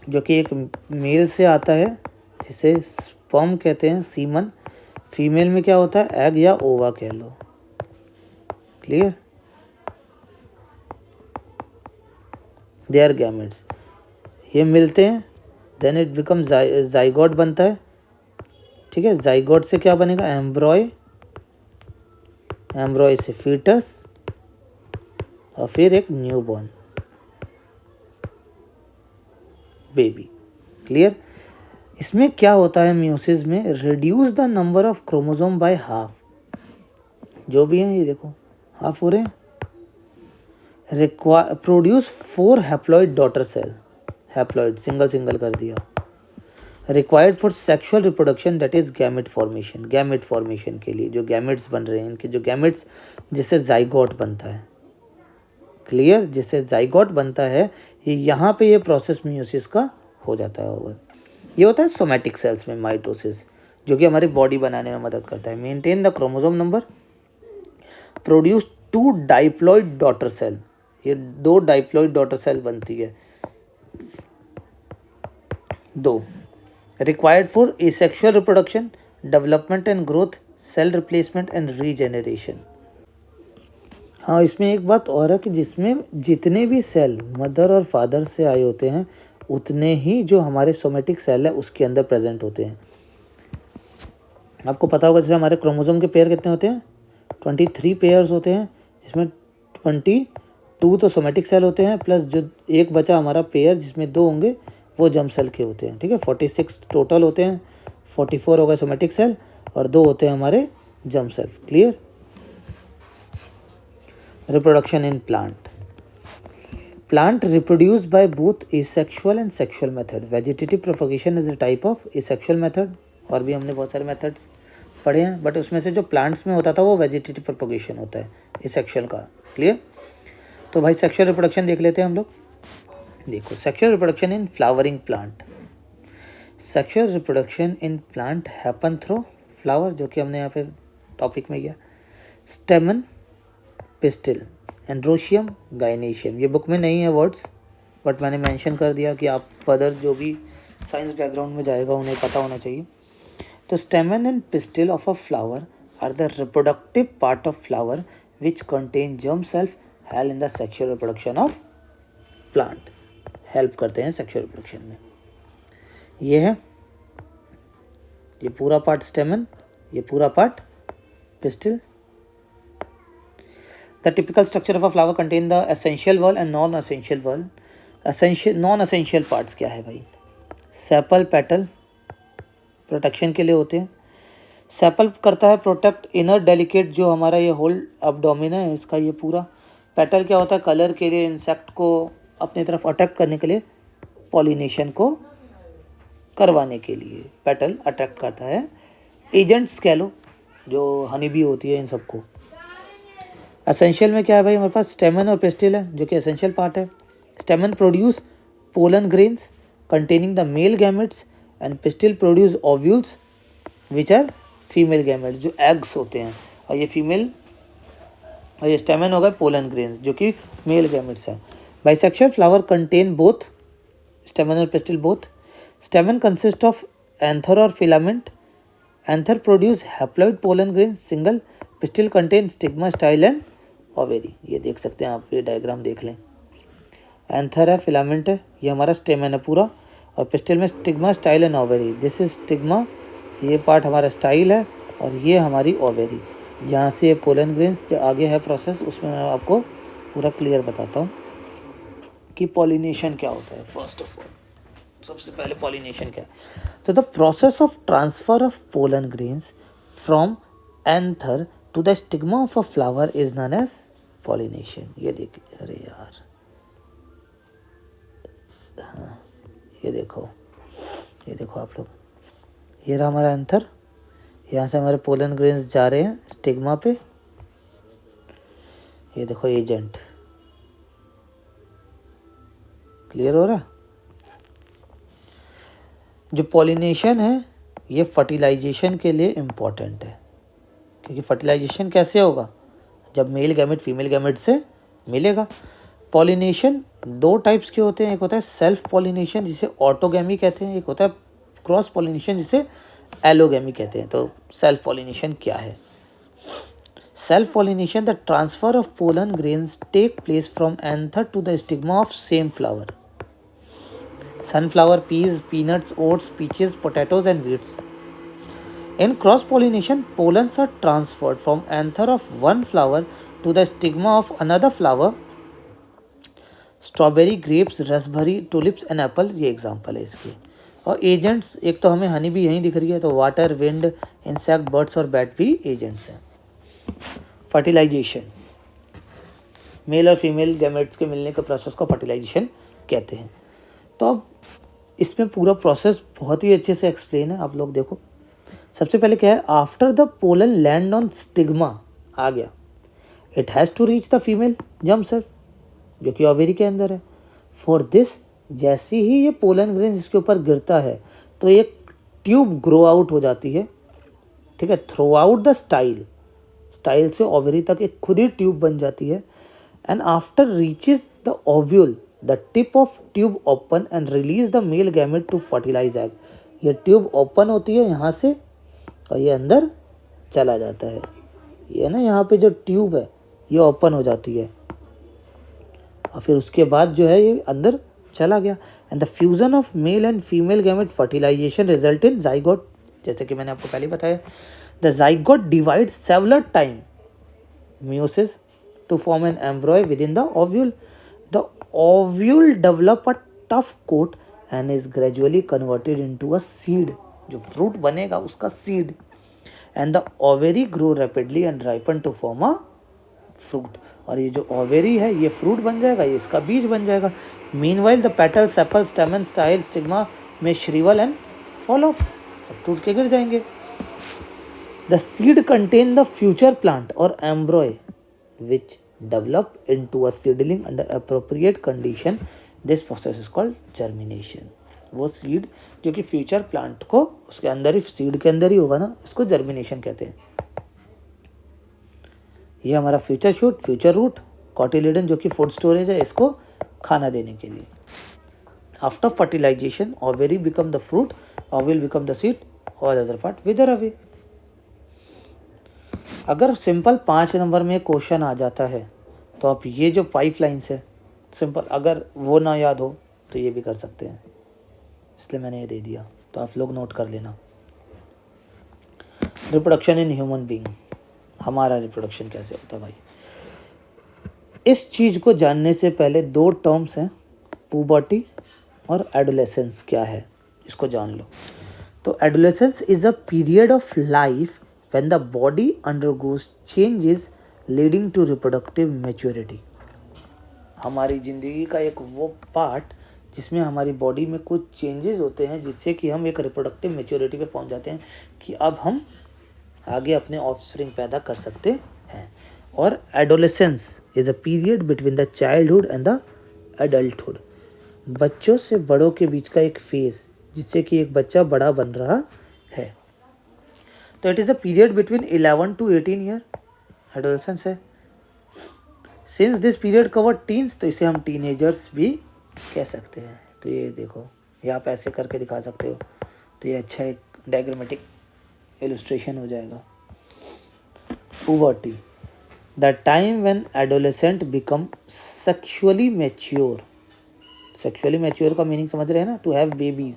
जो कि एक मेल से आता है जिसे स्पर्म कहते हैं, सीमन। फीमेल में क्या होता है, एग या ओवा कह लो। क्लियर। दे आर गैमेट्स, ये मिलते हैं, देन इट बिकम जाइगोट बनता है। ठीक है। जाइगोट से क्या बनेगा, एम्ब्रॉय से फीटस, और फिर एक न्यूबॉर्न बेबी। क्लियर। इसमें क्या होता है मियोसिस में, reduce the number of chromosome by half, जो भी हैं ये देखो हाफ हो रहे हैं। Produce 4 haploid daughter cell, haploid single कर दिया। Required for sexual reproduction, that is gamete formation, gamete formation के लिए जो गैमेट्स बन रहे हैं, इनके जो गैमेट्स जिससे जाइगोट बनता है। क्लियर। जिससे जाइगोट बनता है, ये यहाँ पे ये प्रोसेस मियोसिस का हो जाता है ओवर। ये होता है सोमैटिक सेल्स में माइटोसिस, जो कि हमारी बॉडी बनाने में मदद करता है। Maintain the chromosome number, produce 2 diploid daughter cell, ये 2 डाइप्लॉइड डॉटर सेल बनती है, 2। Required for asexual reproduction, development and growth, cell replacement and regeneration. हाँ, इसमें एक बात और है कि जिसमें जितने भी सेल मदर और फादर से आए होते हैं उतने ही जो हमारे सोमेटिक सेल है उसके अंदर प्रेजेंट होते हैं। आपको पता होगा जैसे हमारे क्रोमोसोम के पेयर कितने होते हैं, 23 पेयर्स होते हैं, जिसमें 22 तो सोमेटिक सेल होते हैं, प्लस जो एक बचा हमारा पेयर जिसमें 2 होंगे वो जर्म सेल के होते हैं। ठीक है। 46 टोटल होते हैं, 44 हो गए सोमेटिक सेल और 2 होते हैं हमारे germ cell. Clear. Reproduction in plant Plant reproduce by both asexual and sexual method. Vegetative propagation is a type of asexual method. और भी हमने बहुत सारे मेथड्स पढ़े हैं, बट उसमें से जो प्लांट्स में होता था वो वेजिटेटिव प्रोपगेशन होता है, एसेक्सुअल का। क्लियर? तो भाई सेक्सुअल रिप्रोडक्शन देख लेते हैं हम लोग। देखो, sexual reproduction in flowering plant. Sexual reproduction in plant happen through flower, जो कि हमने यहाँ पे टॉपिक में किया, स्टेमन, पिस्टिल, एंड्रोशियम, गाइनेशियम। ये बुक में नहीं है वर्ड्स, बट मैंने मेंशन कर दिया कि आप फर्दर जो भी साइंस बैकग्राउंड में जाएगा उन्हें पता होना चाहिए। तो stamen and pistil of a flower are the reproductive part of flower which contain germ cells help in the sexual reproduction of plant. Help करते हैं सेक्सुअल रिप्रोडक्शन में। ये है, ये पूरा पार्ट स्टेमन, ये पूरा part pistil. The typical structure of a flower contain the essential wall and non-essential wall. Non-essential parts क्या है भाई? सेपल, पेटल प्रोटेक्शन के लिए होते हैं। सेपल करता है प्रोटेक्ट इनर डेलिकेट, जो हमारा ये होल एब्डोमेन है इसका, ये पूरा। पेटल क्या होता है? कलर के लिए, इंसेक्ट को अपनी तरफ अट्रैक्ट करने के लिए, पॉलिनेशन को करवाने के लिए पेटल अट्रैक्ट करता है। एजेंट्स कह लो, जो हनी बी होती है, इन सबको। एसेंशियल में क्या है भाई? हमारे पास स्टेमन और पिस्टिल है, जो कि एसेंशियल पार्ट है। Stamen produce pollen grains containing the male gametes and pistil produce ovules which are female gametes, जो एग्स होते हैं। और ये फीमेल, और ये स्टेमन होगा पोलन ग्रेन्स, जो कि मेल गैमेट्स है। Bisexual flower contain both stamen और pistil both. Stamen consist of anther और filament. Anther produce haploid pollen grains single. Pistil contain stigma, style and ovary. ये देख सकते हैं आप, ये डायग्राम देख लें। एंथर है, फिलामेंट है, ये हमारा स्टेमन है पूरा, और पिस्टिल में stigma, style and ovary. This is stigma, ये पार्ट हमारा स्टाइल है, और ये हमारी ओवेरी, जहाँ से ये पोलन ग्रेन्स जो आगे है प्रोसेस, उसमें मैं आपको पूरा क्लियर बताता हूँ कि पॉलिनेशन क्या होता है। फर्स्ट ऑफ ऑल, सबसे पहले पॉलिनेशन क्या है? तो the process of transfer of pollen grains from anther to the stigma of a flower is known as pollination. ये देखिए, अरे यार, हाँ, ये देखो आप लोग, ये रहा हमारा एंथर, यहाँ से हमारे पोलन ग्रेन्स जा रहे हैं स्टिग्मा पे। ये देखो एजेंट, क्लियर हो रहा? जो पॉलिनेशन है ये फर्टिलाइजेशन के लिए इम्पॉर्टेंट है, क्योंकि फर्टिलाइजेशन कैसे होगा? जब मेल गैमेट फीमेल गैमेट से मिलेगा। पॉलिनेशन दो टाइप्स के होते हैं, एक होता है सेल्फ पॉलिनेशन जिसे ऑटोगैमी कहते हैं, एक होता है क्रॉस पॉलिनेशन जिसे एलोगैमी कहते हैं। तो सेल्फ पॉलिनेशन क्या है? Self pollination, the transfer of pollen grains take place from anther to the stigma of same flower. Sunflower, peas, peanuts, oats, peaches, potatoes and wheats. In cross-pollination, pollens are transferred from anther of one flower to the stigma of another flower. Strawberry, grapes, raspberry, tulips and apple, ये example है इसके। और agents, एक तो हमें हनी भी यहीं दिख रही है, तो वाटर, विंड, इंसेक्ट, बर्ड्स और बैट भी एजेंट्स हैं। फर्टिलाइजेशन, मेल और फीमेल गैमेट्स के मिलने के प्रोसेस को फर्टिलाइजेशन कहते हैं। तो अब इसमें पूरा प्रोसेस बहुत ही अच्छे से एक्सप्लेन है, आप लोग देखो। सबसे पहले क्या है? After the pollen land on stigma आ गया, it has to reach the female germ cells, जो कि ओवेरी के अंदर है। फॉर दिस, जैसे ही ये पोलन ग्रेन इसके ऊपर गिरता है तो एक ट्यूब ग्रो आउट हो जाती है, ठीक है, throughout the style, style से ओवेरी तक एक खुद ही ट्यूब बन जाती है। And after reaches the ovule, the tip of tube open and release the male gamete to fertilise egg. ये ट्यूब ओपन होती है यहाँ से, और ये अंदर चला जाता है। ये ना, यहाँ पे जो ट्यूब है ये ओपन हो जाती है, और फिर उसके बाद जो है ये अंदर चला गया। And the fusion of male and female gamete fertilisation result in zygote. जैसे कि मैंने आपको पहले बताया, the zygote divide several time meiosis to form an embryo within the ovule. The ovule develop a tough coat and is gradually converted into a seed. जो fruit बनेगा उसका seed. And the ovary grow rapidly and ripen to form a fruit. और ये जो ovary है ये fruit बन जाएगा, ये इसका बीज बन जाएगा। Meanwhile the petal, sepal, स्टेमन, style, stigma में श्रीवल एंड फॉल ऑफ, सब टूट के गिर जाएंगे। The seed contain the future plant और embryo which develop into a seedling under appropriate condition. This process is called germination. वो सीड जो कि फ्यूचर प्लांट को उसके अंदर ही, सीड के अंदर ही होगा ना, इसको जर्मिनेशन कहते हैं। ये हमारा future shoot, future root, cotyledon जो कि फूड स्टोरेज है इसको खाना देने के लिए। After fertilisation ovary become the fruit, ovule become the seed, all other part wither away. अगर सिंपल 5 नंबर में क्वेश्चन आ जाता है तो आप ये जो 5 लाइन्स है सिंपल, अगर वो ना याद हो तो ये भी कर सकते हैं, इसलिए मैंने ये दे दिया, तो आप लोग नोट कर लेना। रिप्रोडक्शन इन ह्यूमन बीइंग, हमारा रिप्रोडक्शन कैसे होता है भाई। इस चीज़ को जानने से पहले 2 टर्म्स हैं, पुबर्टी और एडोलेसेंस क्या है इसको जान लो। तो adolescence is a period of life when the body undergoes changes leading to reproductive maturity. हमारी ज़िंदगी का एक वो पार्ट जिसमें हमारी बॉडी में कुछ चेंजेस होते हैं जिससे कि हम एक रिप्रोडक्टिव मैच्योरिटी पे पहुंच जाते हैं कि अब हम आगे अपने ऑफस्प्रिंग पैदा कर सकते हैं। और adolescence is a period between the childhood and the adulthood, बच्चों से बड़ों के बीच का एक फेज जिससे कि एक बच्चा बड़ा बन रहा है। तो it is a period between 11 to 18 year adolescence है। Since this period cover teens, तो इसे हम टीनेजर्स भी कह सकते हैं। तो ये देखो, ये आप ऐसे करके दिखा सकते हो, तो ये अच्छा एक डायग्रामेटिक इलस्ट्रेशन हो जाएगा। Puberty, the time when adolescent become sexually mature. Sexually mature का मीनिंग समझ रहे हैं ना, to have babies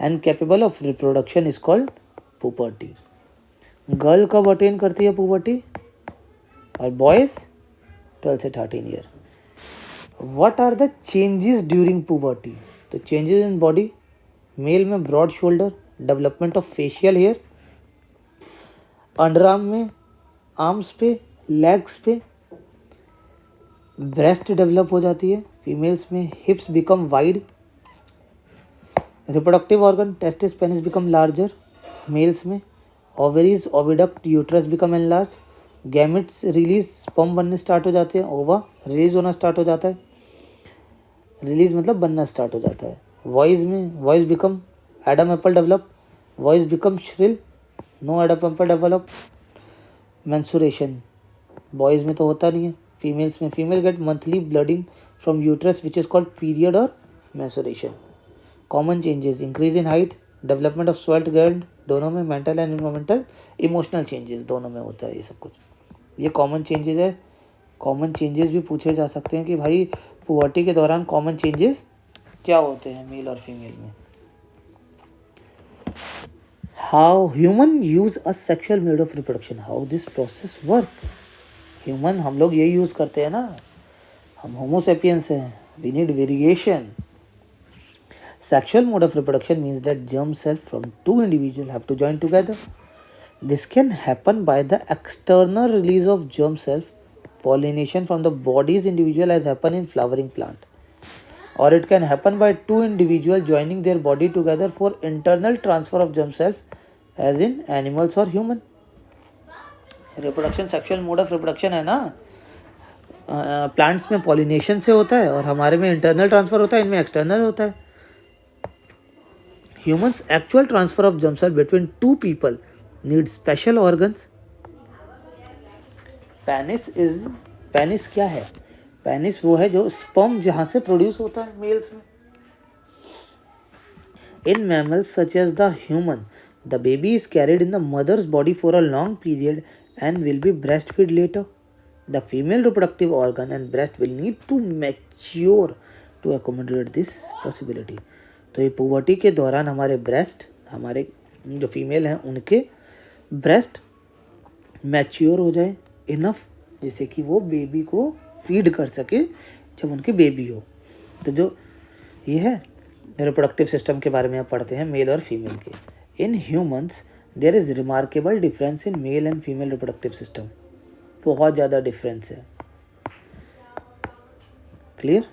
and capable of reproduction is called puberty. Girl कब अटेन करती है पुबर्टी, और बॉयज 12 से 13 year. What are the changes during puberty, तो चेंजेस इन बॉडी, मेल में broad shoulder, development of facial hair, under arm में, arms पे, legs पे, ब्रेस्ट डेवलप हो जाती है फीमेल्स में, hips become wide, reproductive organ testis penis become larger males में, ovaries oviduct uterus become enlarge, gametes release, sperm बनने start हो जाते हैं, ओवा रिलीज होना स्टार्ट हो जाता है, रिलीज मतलब बनना स्टार्ट हो जाता है। वॉइस में, voice become Adam apple develop, voice become shrill, no Adam apple develop. Menstruation boys में तो होता नहीं है, फीमेल्स में, female get monthly bleeding from uterus which is called period और menstruation. Common changes, increase in height, development of sweat gland, दोनों में, mental and environmental, emotional changes दोनों में होता है ये सब कुछ। ये कॉमन चेंजेस है। कॉमन चेंजेस भी पूछे जा सकते हैं कि भाई पुबर्टी के दौरान कॉमन चेंजेस क्या होते हैं मेल और फीमेल में। How human use a sexual mode of reproduction, how this process work. Human हम लोग ये यूज़ करते हैं ना, हम होमोसेपियंस हैं, we need variation. Sexual mode of reproduction means that germ cells from 2 individuals have to join together. This can happen by the external release of germ cells, pollination from the body's individual as happen in flowering plant, or it can happen by 2 individuals joining their body together for internal transfer of germ cells as in animals or human. Reproduction sexual mode of reproduction है ना, plants में pollination से होता है और हमारे में internal transfer होता है, इनमें एक्सटर्नल होता है। Humans actual transfer of germ cell between 2 people need special organs. Penis क्या है? पेनिस वो है जो स्पर्म जहाँ से प्रोड्यूस होता है मेल्स में। In mammals such as the human, the baby is carried in the mother's body for a long period and will be breastfed later. The female reproductive organ and breast will need to mature to accommodate this possibility. तो ये puberty के दौरान हमारे breast, हमारे जो female हैं उनके breast mature हो जाए इनफ जिससे कि वो बेबी को फीड कर सके जब उनकी बेबी हो। तो जो ये है रिप्रोडक्टिव सिस्टम के बारे में आप पढ़ते हैं मेल और फीमेल के। In humans there is remarkable difference in male and female reproductive system, बहुत ज़्यादा डिफरेंस है। Clear?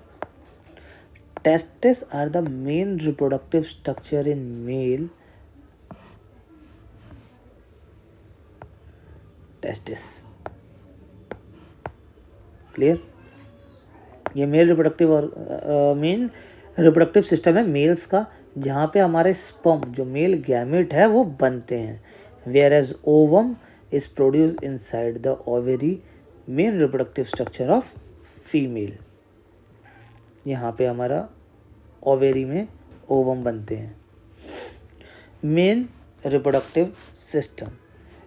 Testes are the main reproductive structure in male testis. Clear? ये मेल रिप्रोडक्टिव और मेन रिप्रोडक्टिव सिस्टम है mails का, जहाँ पे हमारे स्पर्म जो मेल गैमेट है वो बनते हैं. Where as ovum is produce inside the ovary, main reproductive structure of female. यहाँ पे हमारा ओवेरी में ओवम बनते हैं. Main reproductive system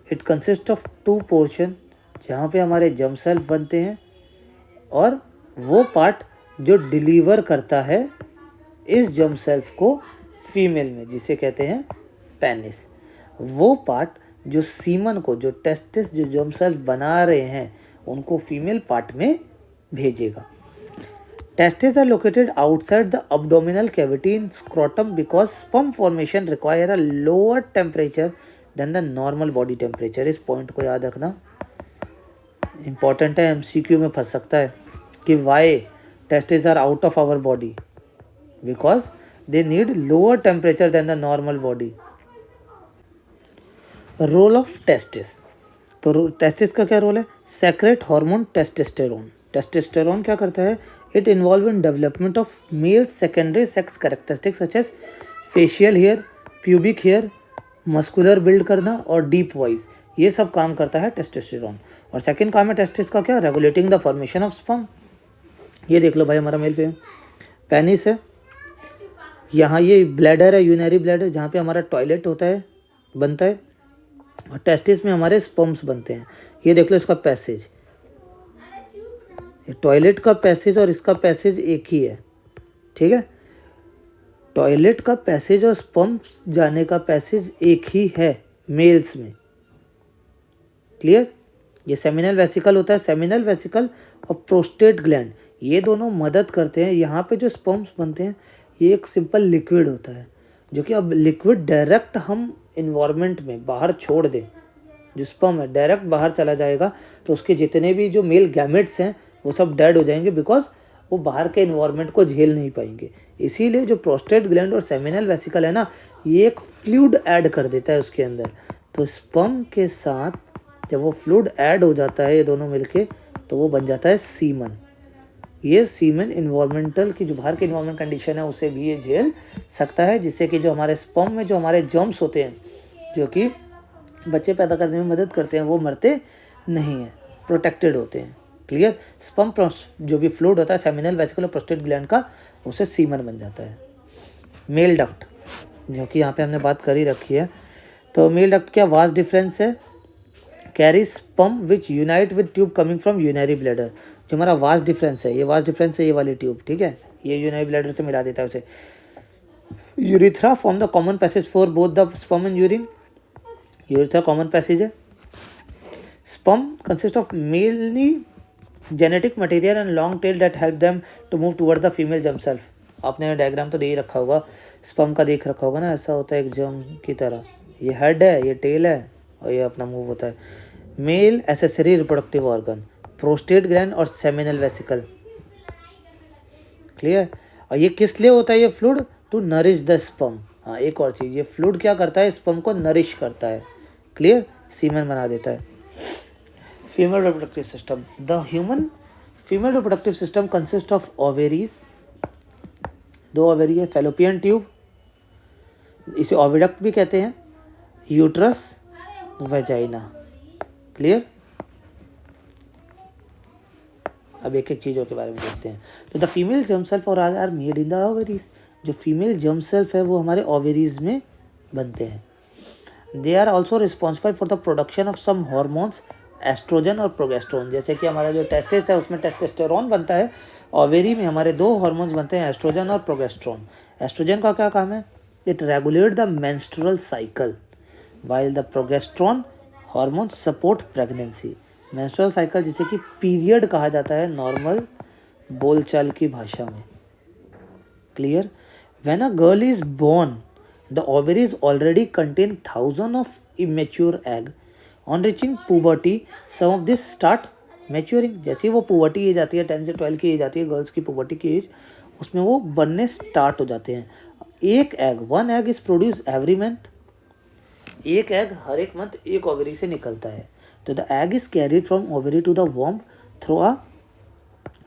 it consist of 2 portion, जहाँ पे हमारे जर्म सेल बनते हैं और वो पार्ट जो डिलीवर करता है इस जर्म सेल्स को फीमेल में, जिसे कहते हैं पेनिस. वो पार्ट जो सीमन को, जो टेस्टिस, जो जर्म सेल्स बना रहे हैं उनको फीमेल पार्ट में भेजेगा. Testis are located outside the abdominal cavity in scrotum because sperm formation require a lower temperature than the normal body temperature. इस पॉइंट को याद रखना, इंपॉर्टेंट है, MCQ में फंस सकता है कि why testis are out of our body, because they need lower temperature than the normal body. Role of testis, तो टेस्टिस का क्या रोल है? Secret hormone testosterone. टेस्टोस्टेरोन क्या करता है? It involve in development of male secondary sex characteristics such as facial hair, pubic hair, muscular build करना और deep voice. ये सब काम करता है टेस्टोस्टेरोन. और सेकंड काम है टेस्टिस का क्या? Regulating the formation of sperm. ये देख लो भाई, हमारा मेल पे पेनिस है, यहाँ ये ब्लैडर है, यूरिनरी ब्लैडर, जहाँ पे हमारा टॉयलेट होता है, बनता है, और टेस्टिस में हमारे स्पर्म्स बनते हैं. ये देख लो इसका पैसेज, टॉयलेट का पैसेज और इसका पैसेज एक ही है. ठीक है, टॉयलेट का पैसेज और स्पर्म्स जाने का पैसेज एक ही है मेल्स में. क्लियर? ये सेमिनल वेसिकल होता है, सेमिनल वेसिकल और प्रोस्टेट ग्लैंड, ये दोनों मदद करते हैं. यहाँ पे जो स्पर्म्स बनते हैं ये एक सिंपल लिक्विड होता है, जो कि अब लिक्विड डायरेक्ट हम इन्वायरमेंट में बाहर छोड़ दें, जो स्पर्म है डायरेक्ट बाहर चला जाएगा, तो उसके जितने भी जो मेल गैमेट्स हैं वो सब डेड हो जाएंगे, बिकॉज वो बाहर के इन्वायरमेंट को झेल नहीं पाएंगे. इसीलिए जो प्रोस्टेट ग्लैंड और सेमिनल वेसिकल है ना, ये एक फ्लूइड ऐड कर देता है उसके अंदर. तो स्पर्म के साथ जब वो फ्लूइड ऐड हो जाता है ये दोनों मिलके, तो वो बन जाता है सीमन. ये सीमन इन्वायरमेंटल की जो बाहर की इन्वायरमेंट कंडीशन है उसे भी ये झेल सकता है, जिससे कि जो हमारे स्पर्म में जो हमारे जर्म्स होते हैं जो कि बच्चे पैदा करने में मदद करते हैं वो मरते नहीं हैं, प्रोटेक्टेड होते हैं. क्लियर? स्पर्म जो भी फ्लूइड होता है सेमिनल वेसिकल और प्रोस्टेट ग्लैंड का, उसे सीमन बन जाता है. मेल डक्ट, जो कि यहाँ पे हमने बात कर ही रखी है. तो मेल डक्ट क्या वास्ट डिफरेंस है? Carry sperm which unite with tube coming from urinary bladder. जो हमारा वास्ट डिफरेंस है, ये वास्ट डिफरेंस है, ये वाली ट्यूब, ठीक है, ये यूरिनरी ब्लैडर से मिला देता है उसे. Urethra form the common passage for both the sperm and urine. Urethra common passage है. Sperm consist of mainly genetic material and long tail that help them to move toward the female germ cells. आपने diagram तो दे ही रखा होगा, sperm का देख रखा होगा ना, ऐसा होता है एक जर्म की तरह. ये हेड है, ये टेल है, और ये अपना मूव होता है. Male accessory reproductive organ, prostate gland और सेमिनल वेसिकल. क्लियर? और ये किस लिए होता है ये fluid? To nourish the sperm. हाँ, एक और चीज़, ये फ्लूइड क्या करता है? स्पर्म को नरिश करता है. क्लियर? सीमन बना देता है. Female reproductive system, the human female reproductive system consist of ovaries, 2 ovary है, फैलोपियन ट्यूब, इसे ओविडक्ट भी कहते हैं, यूट्रस, वेजाइना. क्लियर? अब एक एक चीज़ों के बारे में देखते हैं. तो द फीमेल जर्म सेल्फ और are made in the ovaries. जो फीमेल जर्म सेल्फ है वो हमारे ओवेरीज में बनते हैं. They are also responsible for the production of some hormones, oestrogen और प्रोगेस्ट्रोन. जैसे कि हमारा जो टेस्टिस है उसमें टेस्टोस्टेरोन बनता है, ओवेरी में हमारे 2 हार्मोन्स बनते हैं, एस्ट्रोजन और प्रोगेस्ट्रोन. एस्ट्रोजन का क्या काम है? It regulate the menstrual cycle, while the progesterone hormone support pregnancy. Menstrual cycle जिसे कि पीरियड कहा जाता है नॉर्मल बोलचाल की भाषा में. Clear? When a girl is born the ovaries already contain thousands of immature egg. On reaching puberty, some of these start maturing, जैसे ही वो पुबर्टी एज आती है 10 से 12 की एज आती है गर्ल्स की पुबर्टी की एज, उसमें वो बनने स्टार्ट हो जाते हैं। एक egg, 1 egg is produce every month, एक एग हर एक मंथ एक ओवरी से निकलता है। तो the egg is carried from ovary to the womb through a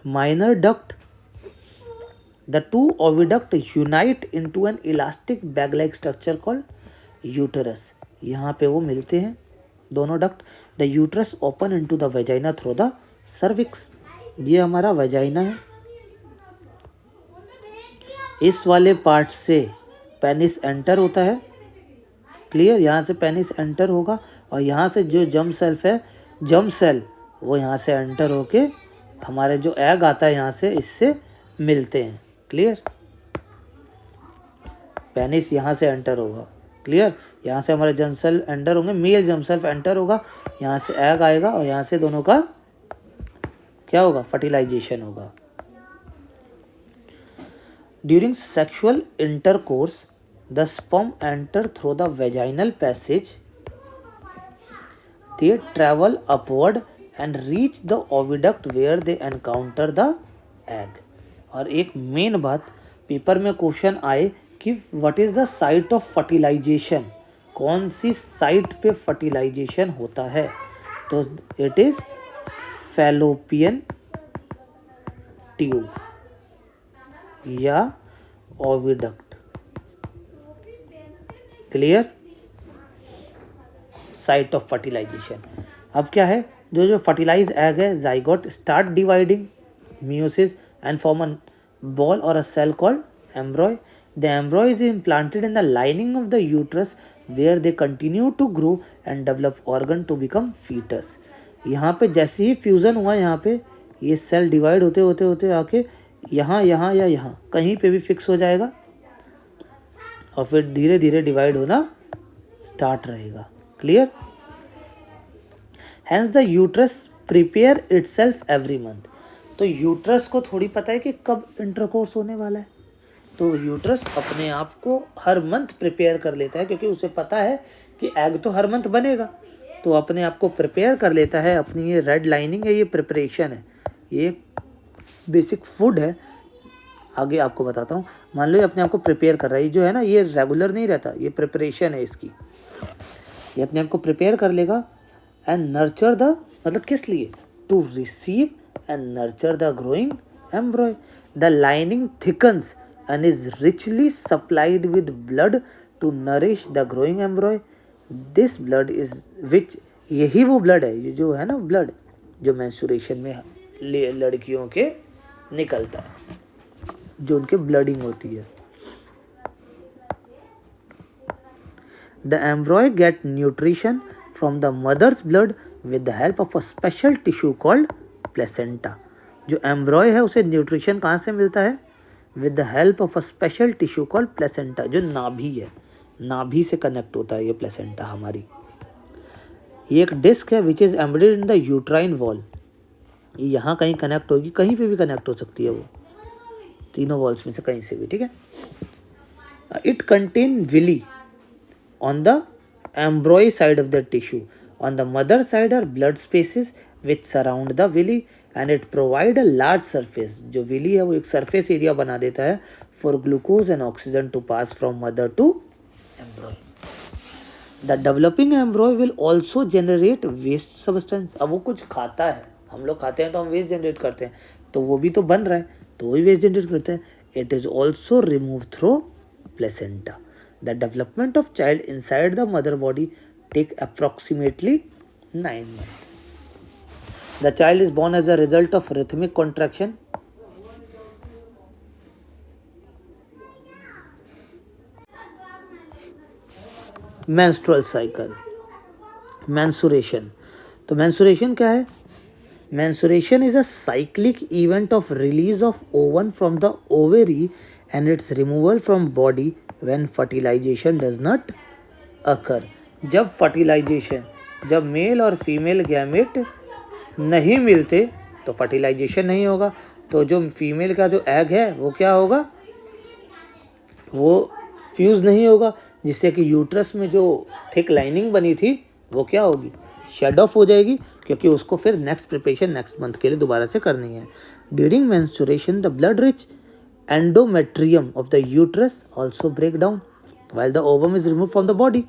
minor duct. The two oviduct unite into an elastic bag like structure called uterus. यहाँ पे वो मिलते हैं दोनों duct. The uterus open into the vagina through the cervix. ये हमारा vagina है। इस वाले पार्ट से पेनिस एंटर होता है, क्लियर। यहाँ से पेनिस एंटर होगा और यहाँ से जो जर्म सेल्फ है, जर्म सेल, वो यहाँ से एंटर होके हमारे जो एग आता है यहाँ से इससे मिलते हैं, क्लियर। पेनिस यहाँ से एंटर होगा, क्लियर। यहाँ से हमारे जर्म सेल एंटर होंगे, मेल जर्म सेल्फ एंटर होगा, यहाँ से एग आएगा और यहाँ से दोनों का क्या होगा, फर्टिलाइजेशन होगा। During sexual intercourse the sperm enter through the vaginal passage. They travel upward and reach the oviduct where they encounter the egg. और एक मेन बात पेपर में क्वेश्चन आए कि what is the site of fertilisation, कौन सी site पे fertilisation होता है, तो इट इज फैलोपियन ट्यूब या oviduct, clear. Site of fertilisation. अब क्या है, जो फर्टिलाइज एग है, zygote start dividing meiosis and form a ball और a cell called embryo. The embryo is implanted in the lining of the uterus where they continue to grow and develop organ to become foetus. यहाँ पे जैसे ही fusion हुआ, यहाँ पे ये cell divide होते होते होते आके यहाँ यहाँ या यहाँ कहीं पे भी फिक्स हो जाएगा और फिर धीरे धीरे डिवाइड होना स्टार्ट रहेगा, clear. Hence the uterus prepare itself every month. तो यूट्रस को थोड़ी पता है कि कब इंटरकोर्स होने वाला है, तो यूट्रस अपने आप को हर मंथ प्रिपेयर कर लेता है, क्योंकि उसे पता है कि एग तो हर मंथ बनेगा, तो अपने आप को प्रिपेयर कर लेता है। अपनी ये रेड लाइनिंग है, ये प्रिपरेशन है, ये बेसिक फूड है। आगे आपको बताता हूँ। मान लो ये अपने आप को प्रिपेयर कर रहा है, ये जो है ना, ये रेगुलर नहीं रहता, ये प्रिपरेशन है इसकी। ये अपने आप को प्रिपेयर कर लेगा एंड नर्चर द, मतलब किस लिए, to receive and nurture the growing embryo. The lining thickens and is richly supplied with blood to nourish the growing embryo. This blood is which, यही वो ब्लड है, ये जो है ना ब्लड, जो मेंस्ट्रुएशन में लड़कियों के निकलता है, जो उनके ब्लडिंग होती है। The embryo get nutrition from the mother's blood with the help of a special tissue called placenta. जो एम्ब्रॉय है उसे न्यूट्रिशन कहाँ से मिलता है, with the help of a special tissue called placenta, जो नाभि है, नाभि से कनेक्ट होता है ये प्लेसेंटा हमारी। ये एक डिस्क है which is embedded in the uterine wall. ये यहाँ कहीं कनेक्ट होगी, कहीं पे भी कनेक्ट हो सकती है वो, तीनों वॉल्स में से कहीं से भी, ठीक है। It contain villi on the embryo side of the tissue, on the mother side are blood spaces which surround the villi and it provide a large surface. जो विली है वो एक सरफेस एरिया बना देता है for glucose and oxygen to pass from mother to embryo. The developing embryo will also generate waste substance. अब वो कुछ खाता है, हम लोग खाते हैं तो हम वेस्ट जनरेट करते हैं, तो वो भी तो बन रहा है, तो वही वेस्ट जनरेट करते हैं। It is also remove through placenta. The development of child inside the mother body take approximately 9 months. The child is born as a result of rhythmic contraction. Menstrual cycle, mensuration. तो mensuration क्या है? Mensuration is a cyclic event of release of ovum from the ovary and its removal from body when fertilization does not occur. जब fertilization, जब mail और female gamete नहीं मिलते तो fertilisation नहीं होगा, तो जो फीमेल का जो एग है वो क्या होगा, वो फ्यूज़ नहीं होगा, जिससे कि यूट्रस में जो थिक लाइनिंग बनी थी वो क्या होगी, शेड ऑफ हो जाएगी, क्योंकि उसको फिर नेक्स्ट प्रिपरेशन नेक्स्ट मंथ के लिए दोबारा से करनी है. During menstruation the blood rich endometrium of the uterus also break down while the ovum is removed from the body.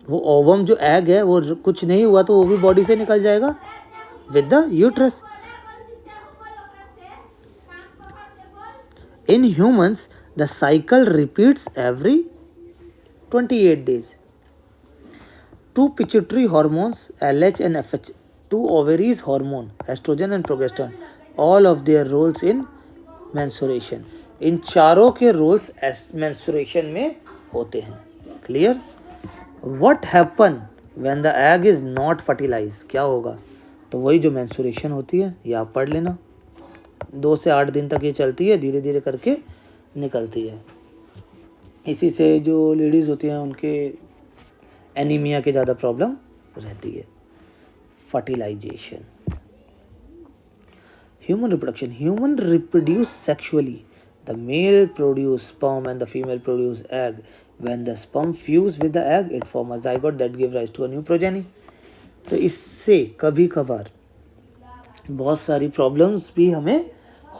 वो ओवम जो एग है वो कुछ नहीं हुआ तो वो भी बॉडी से निकल जाएगा with the uterus. In humans the cycle repeats every 28 days. Two pituitary hormones LH and FH, two ovaries hormone estrogen and progesterone, all of their roles in menstruation. इन चारों के रोल्स मेंस्ट्रुएशन में होते हैं. Clear. What happen when the egg is not fertilize, क्या होगा? तो वही जो मेंस्ट्रुएशन होती है, ये आप पढ़ लेना. 2 से 8 दिन तक ये चलती है, धीरे धीरे करके निकलती है. इसी से जो लेडीज़ होती हैं उनके एनीमिया की ज़्यादा प्रॉब्लम रहती है. Fertilization. Human reproduction. Human reproduce sexually. The male produce sperm and the female produce egg. When the sperm fuse with the egg, it forms a zygote that gives rise to a new progeny. तो इससे कभी कभार बहुत सारी problems भी हमें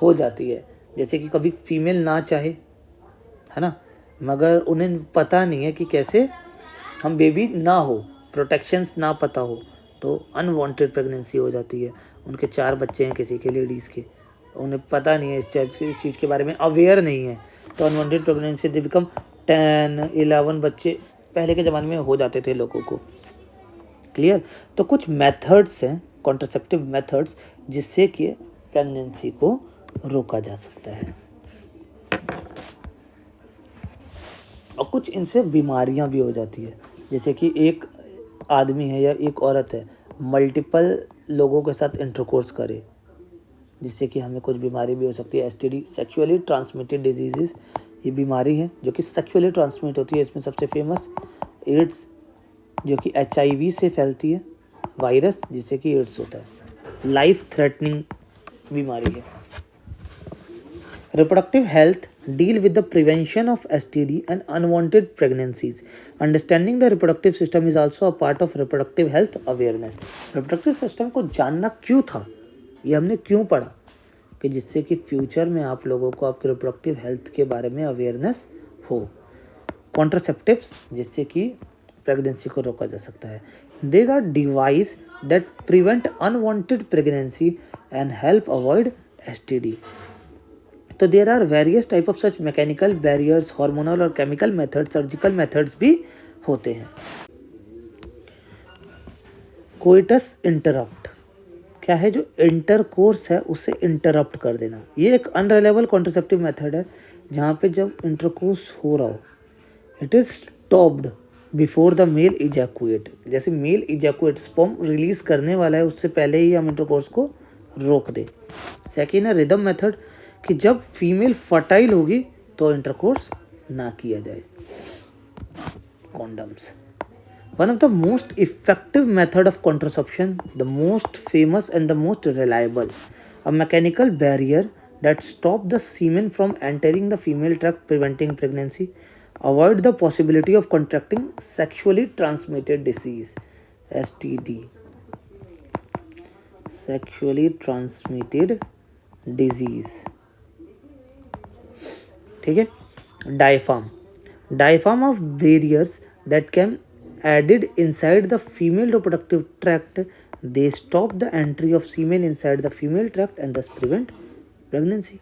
हो जाती है. जैसे कि कभी फीमेल ना चाहे, है ना, मगर उन्हें पता नहीं है कि कैसे हम बेबी ना हो, प्रोटेक्शंस ना पता हो, तो अनवांटेड प्रेगनेंसी हो जाती है. उनके 4 बच्चे हैं किसी के, लेडीज़ के, उन्हें पता नहीं है इस चीज़ के बारे में, अवेयर नहीं है, तो अनवांटेड प्रेगनेंसी दे बिकम 10-11 बच्चे पहले के ज़माने में हो जाते थे लोगों को. क्लियर. तो कुछ मेथड्स हैं, कॉन्ट्रासेप्टिव मेथड्स, जिससे कि प्रेगनेंसी को रोका जा सकता है. और कुछ इनसे बीमारियां भी हो जाती है. जैसे कि एक आदमी है या एक औरत है, मल्टीपल लोगों के साथ इंटरकोर्स करे, जिससे कि हमें कुछ बीमारी भी हो सकती है. एसटीडी, सेक्सुअली ट्रांसमिटेड डिजीज़, ये बीमारी है जो कि सेक्सुअली ट्रांसमिट होती है. इसमें सबसे फेमस एड्स, जो कि HIV से फैलती है, वायरस, जिससे कि एड्स होता है. लाइफ थ्रेटनिंग बीमारी है. Reproductive health deal with the prevention of STD and unwanted pregnancies. Understanding the reproductive system is also a part of reproductive health awareness. Reproductive system को जानना क्यों था, ये हमने क्यों पढ़ा, कि जिससे कि फ्यूचर में आप लोगों को आपके रिप्रोडक्टिव हेल्थ के बारे में अवेयरनेस हो. कॉन्ट्रासेप्टिव्स, जिससे कि प्रेगनेंसी को रोका जा सकता है. They are device that prevent unwanted pregnancy and help avoid STD. तो there are various type of such mechanical barriers, hormonal और केमिकल मेथड, सर्जिकल मेथड्स भी होते हैं. कोइटस इंटरप्ट क्या है? जो इंटरकोर्स है उसे इंटरप्ट कर देना. ये एक अनरिलायबल कॉन्ट्रासेप्टिव मेथड है, जहाँ पे जब इंटरकोर्स हो रहा हो, it is stopped before the male ejaculate. जैसे मेल इजैकुएट, स्पर्म रिलीज करने वाला है, उससे पहले ही हम इंटरकोर्स को रोक दें. सेकेंड है रिदम मेथड, कि जब फीमेल फर्टाइल होगी तो इंटरकोर्स ना किया जाए. Condoms. One of the most effective method of contraception, the most famous and the most reliable, a mechanical barrier that stop the semen from entering the female tract, preventing pregnancy, avoid the possibility of contracting sexually transmitted disease, STD, sexually transmitted disease. ठीक है. Diaphragm of barriers that can added inside the female reproductive tract, they stop the entry of semen inside the female tract and दस prevent pregnancy.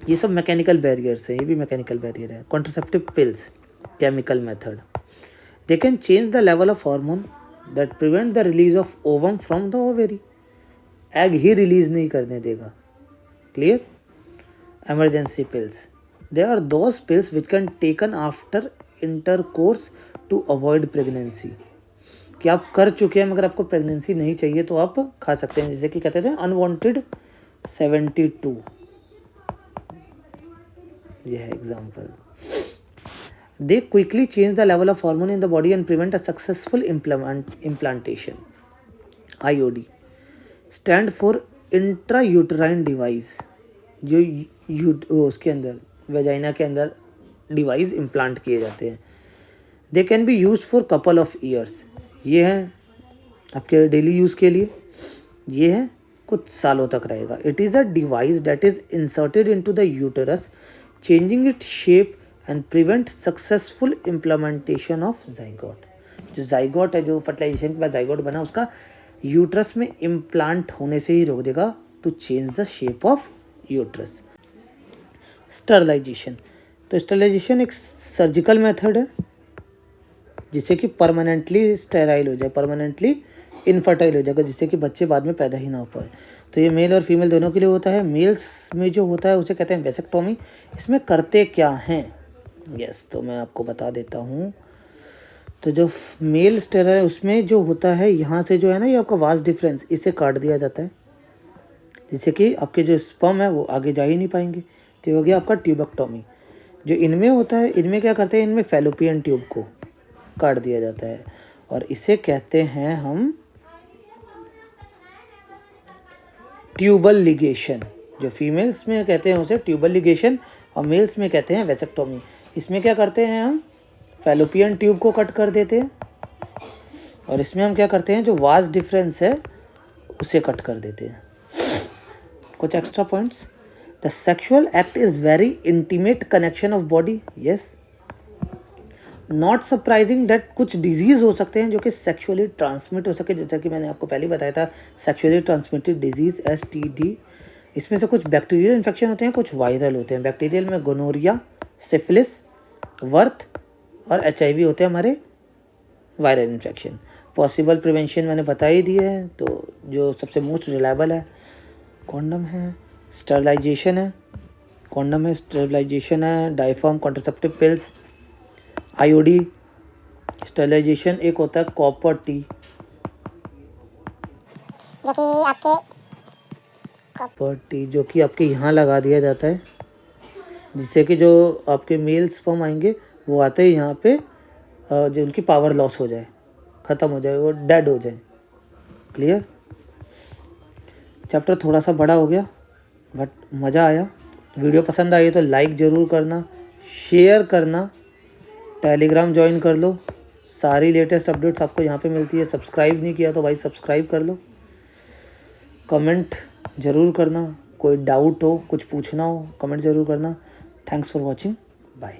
ये सब mechanical barriers हैं, ये भी mechanical barrier है. Contraceptive pills, chemical method, they can change the level of hormone that prevent the release of ovum from the ovary. Egg he release नहीं करने देगा. Clear. Emergency pills. They are those pills which can taken after intercourse to avoid pregnancy. कि आप कर चुके हैं मगर आपको प्रेगनेंसी नहीं चाहिए तो आप खा सकते हैं. जैसे कि कहते थे अनवांटेड 72, यह है example. They quickly change the level of hormone in the body and prevent a successful implantation. IOD stand for intrauterine device, जो उसके अंदर वेजाइना के अंदर डिवाइस इम्प्लांट किए जाते हैं. They can be use for couple of years. ये हैं आपके डेली यूज़ के लिए। ये है कुछ सालों तक रहेगा। It is a device that is inserted into the uterus, changing it shape and prevent successful implementation of zygote. जो जाइगोट है, जो फर्टिलाइजेशन के बाद जाइगोट बना, उसका यूट्रस में इम्प्लांट होने से ही रोक देगा to change the shape of uterus. Sterilization, तो स्टरलाइजेशन एक सर्जिकल मेथड है जिससे कि परमानेंटली स्टेराइल हो जाए, परमानेंटली इनफर्टाइल हो जाएगा, जिससे कि बच्चे बाद में पैदा ही ना हो पाए। तो ये मेल और फीमेल दोनों के लिए होता है। मेल्स में जो होता है उसे कहते हैं वेसेक्टोमी। इसमें करते क्या हैं, यस, तो मैं आपको बता देता हूँ। तो जो मेल स्टेराइल है उसमें जो होता है, यहाँ से जो है ना, ये आपका वास डिफरेंस, इसे काट दिया जाता है, जिससे कि आपके जो स्पर्म है वो आगे जा ही नहीं पाएंगे। तो ये हो गया आपका ट्यूबेक्टोमी। जो इनमें होता है, इनमें क्या करते हैं, इनमें फैलोपियन ट्यूब को काट दिया जाता है और इसे कहते हैं हम ट्यूबल लिगेशन। जो फीमेल्स में कहते हैं उसे ट्यूबल लिगेशन और मेल्स में कहते हैं वेसेक्टोमी। इसमें क्या करते हैं, हम फैलोपियन ट्यूब को कट कर देते हैं और इसमें हम क्या करते हैं, जो वास डिफरेंस है उसे कट कर देते हैं। कुछ extra points, the sexual act is very intimate connection of body, yes, not surprising that कुछ डिजीज़ हो सकते हैं जो कि सेक्सुअली ट्रांसमिट हो सके, जैसा कि मैंने आपको पहले बताया था, सेक्सुअली ट्रांसमिटेड डिजीज़ STD। इसमें से कुछ बैक्टीरियल इन्फेक्शन होते हैं, कुछ वायरल होते हैं। बैक्टीरियल में गोनोरिया, सिफिलिस, वर्थ और HIV होते हैं हमारे वायरल इन्फेक्शन। पॉसिबल प्रिवेंशन मैंने बता ही दिए है, तो जो सबसे मोस्ट रिलायबल है कॉन्डम है, स्टरलाइजेशन है, कॉन्डम है, स्टरलाइजेशन है, डायफॉर्म, कॉन्ट्रासेप्टिव पिल्स, IOD, स्टरलाइजेशन। एक होता है कॉपर टी, जो कि आपके यहाँ लगा दिया जाता है, जिससे कि जो आपके मेल स्पर्म आएंगे वो आते ही यहाँ पे जो उनकी पावर लॉस हो जाए, ख़त्म हो जाए, वो डेड हो जाए। क्लियर? चैप्टर थोड़ा सा बड़ा हो गया बट मज़ा आया। वीडियो पसंद आई तो लाइक ज़रूर करना, शेयर करना, टेलीग्राम ज्वाइन कर लो, सारी लेटेस्ट अपडेट्स आपको यहाँ पे मिलती है। सब्सक्राइब नहीं किया तो भाई सब्सक्राइब कर लो। कमेंट ज़रूर करना, कोई डाउट हो, कुछ पूछना हो, कमेंट ज़रूर करना। Thanks for watching, bye.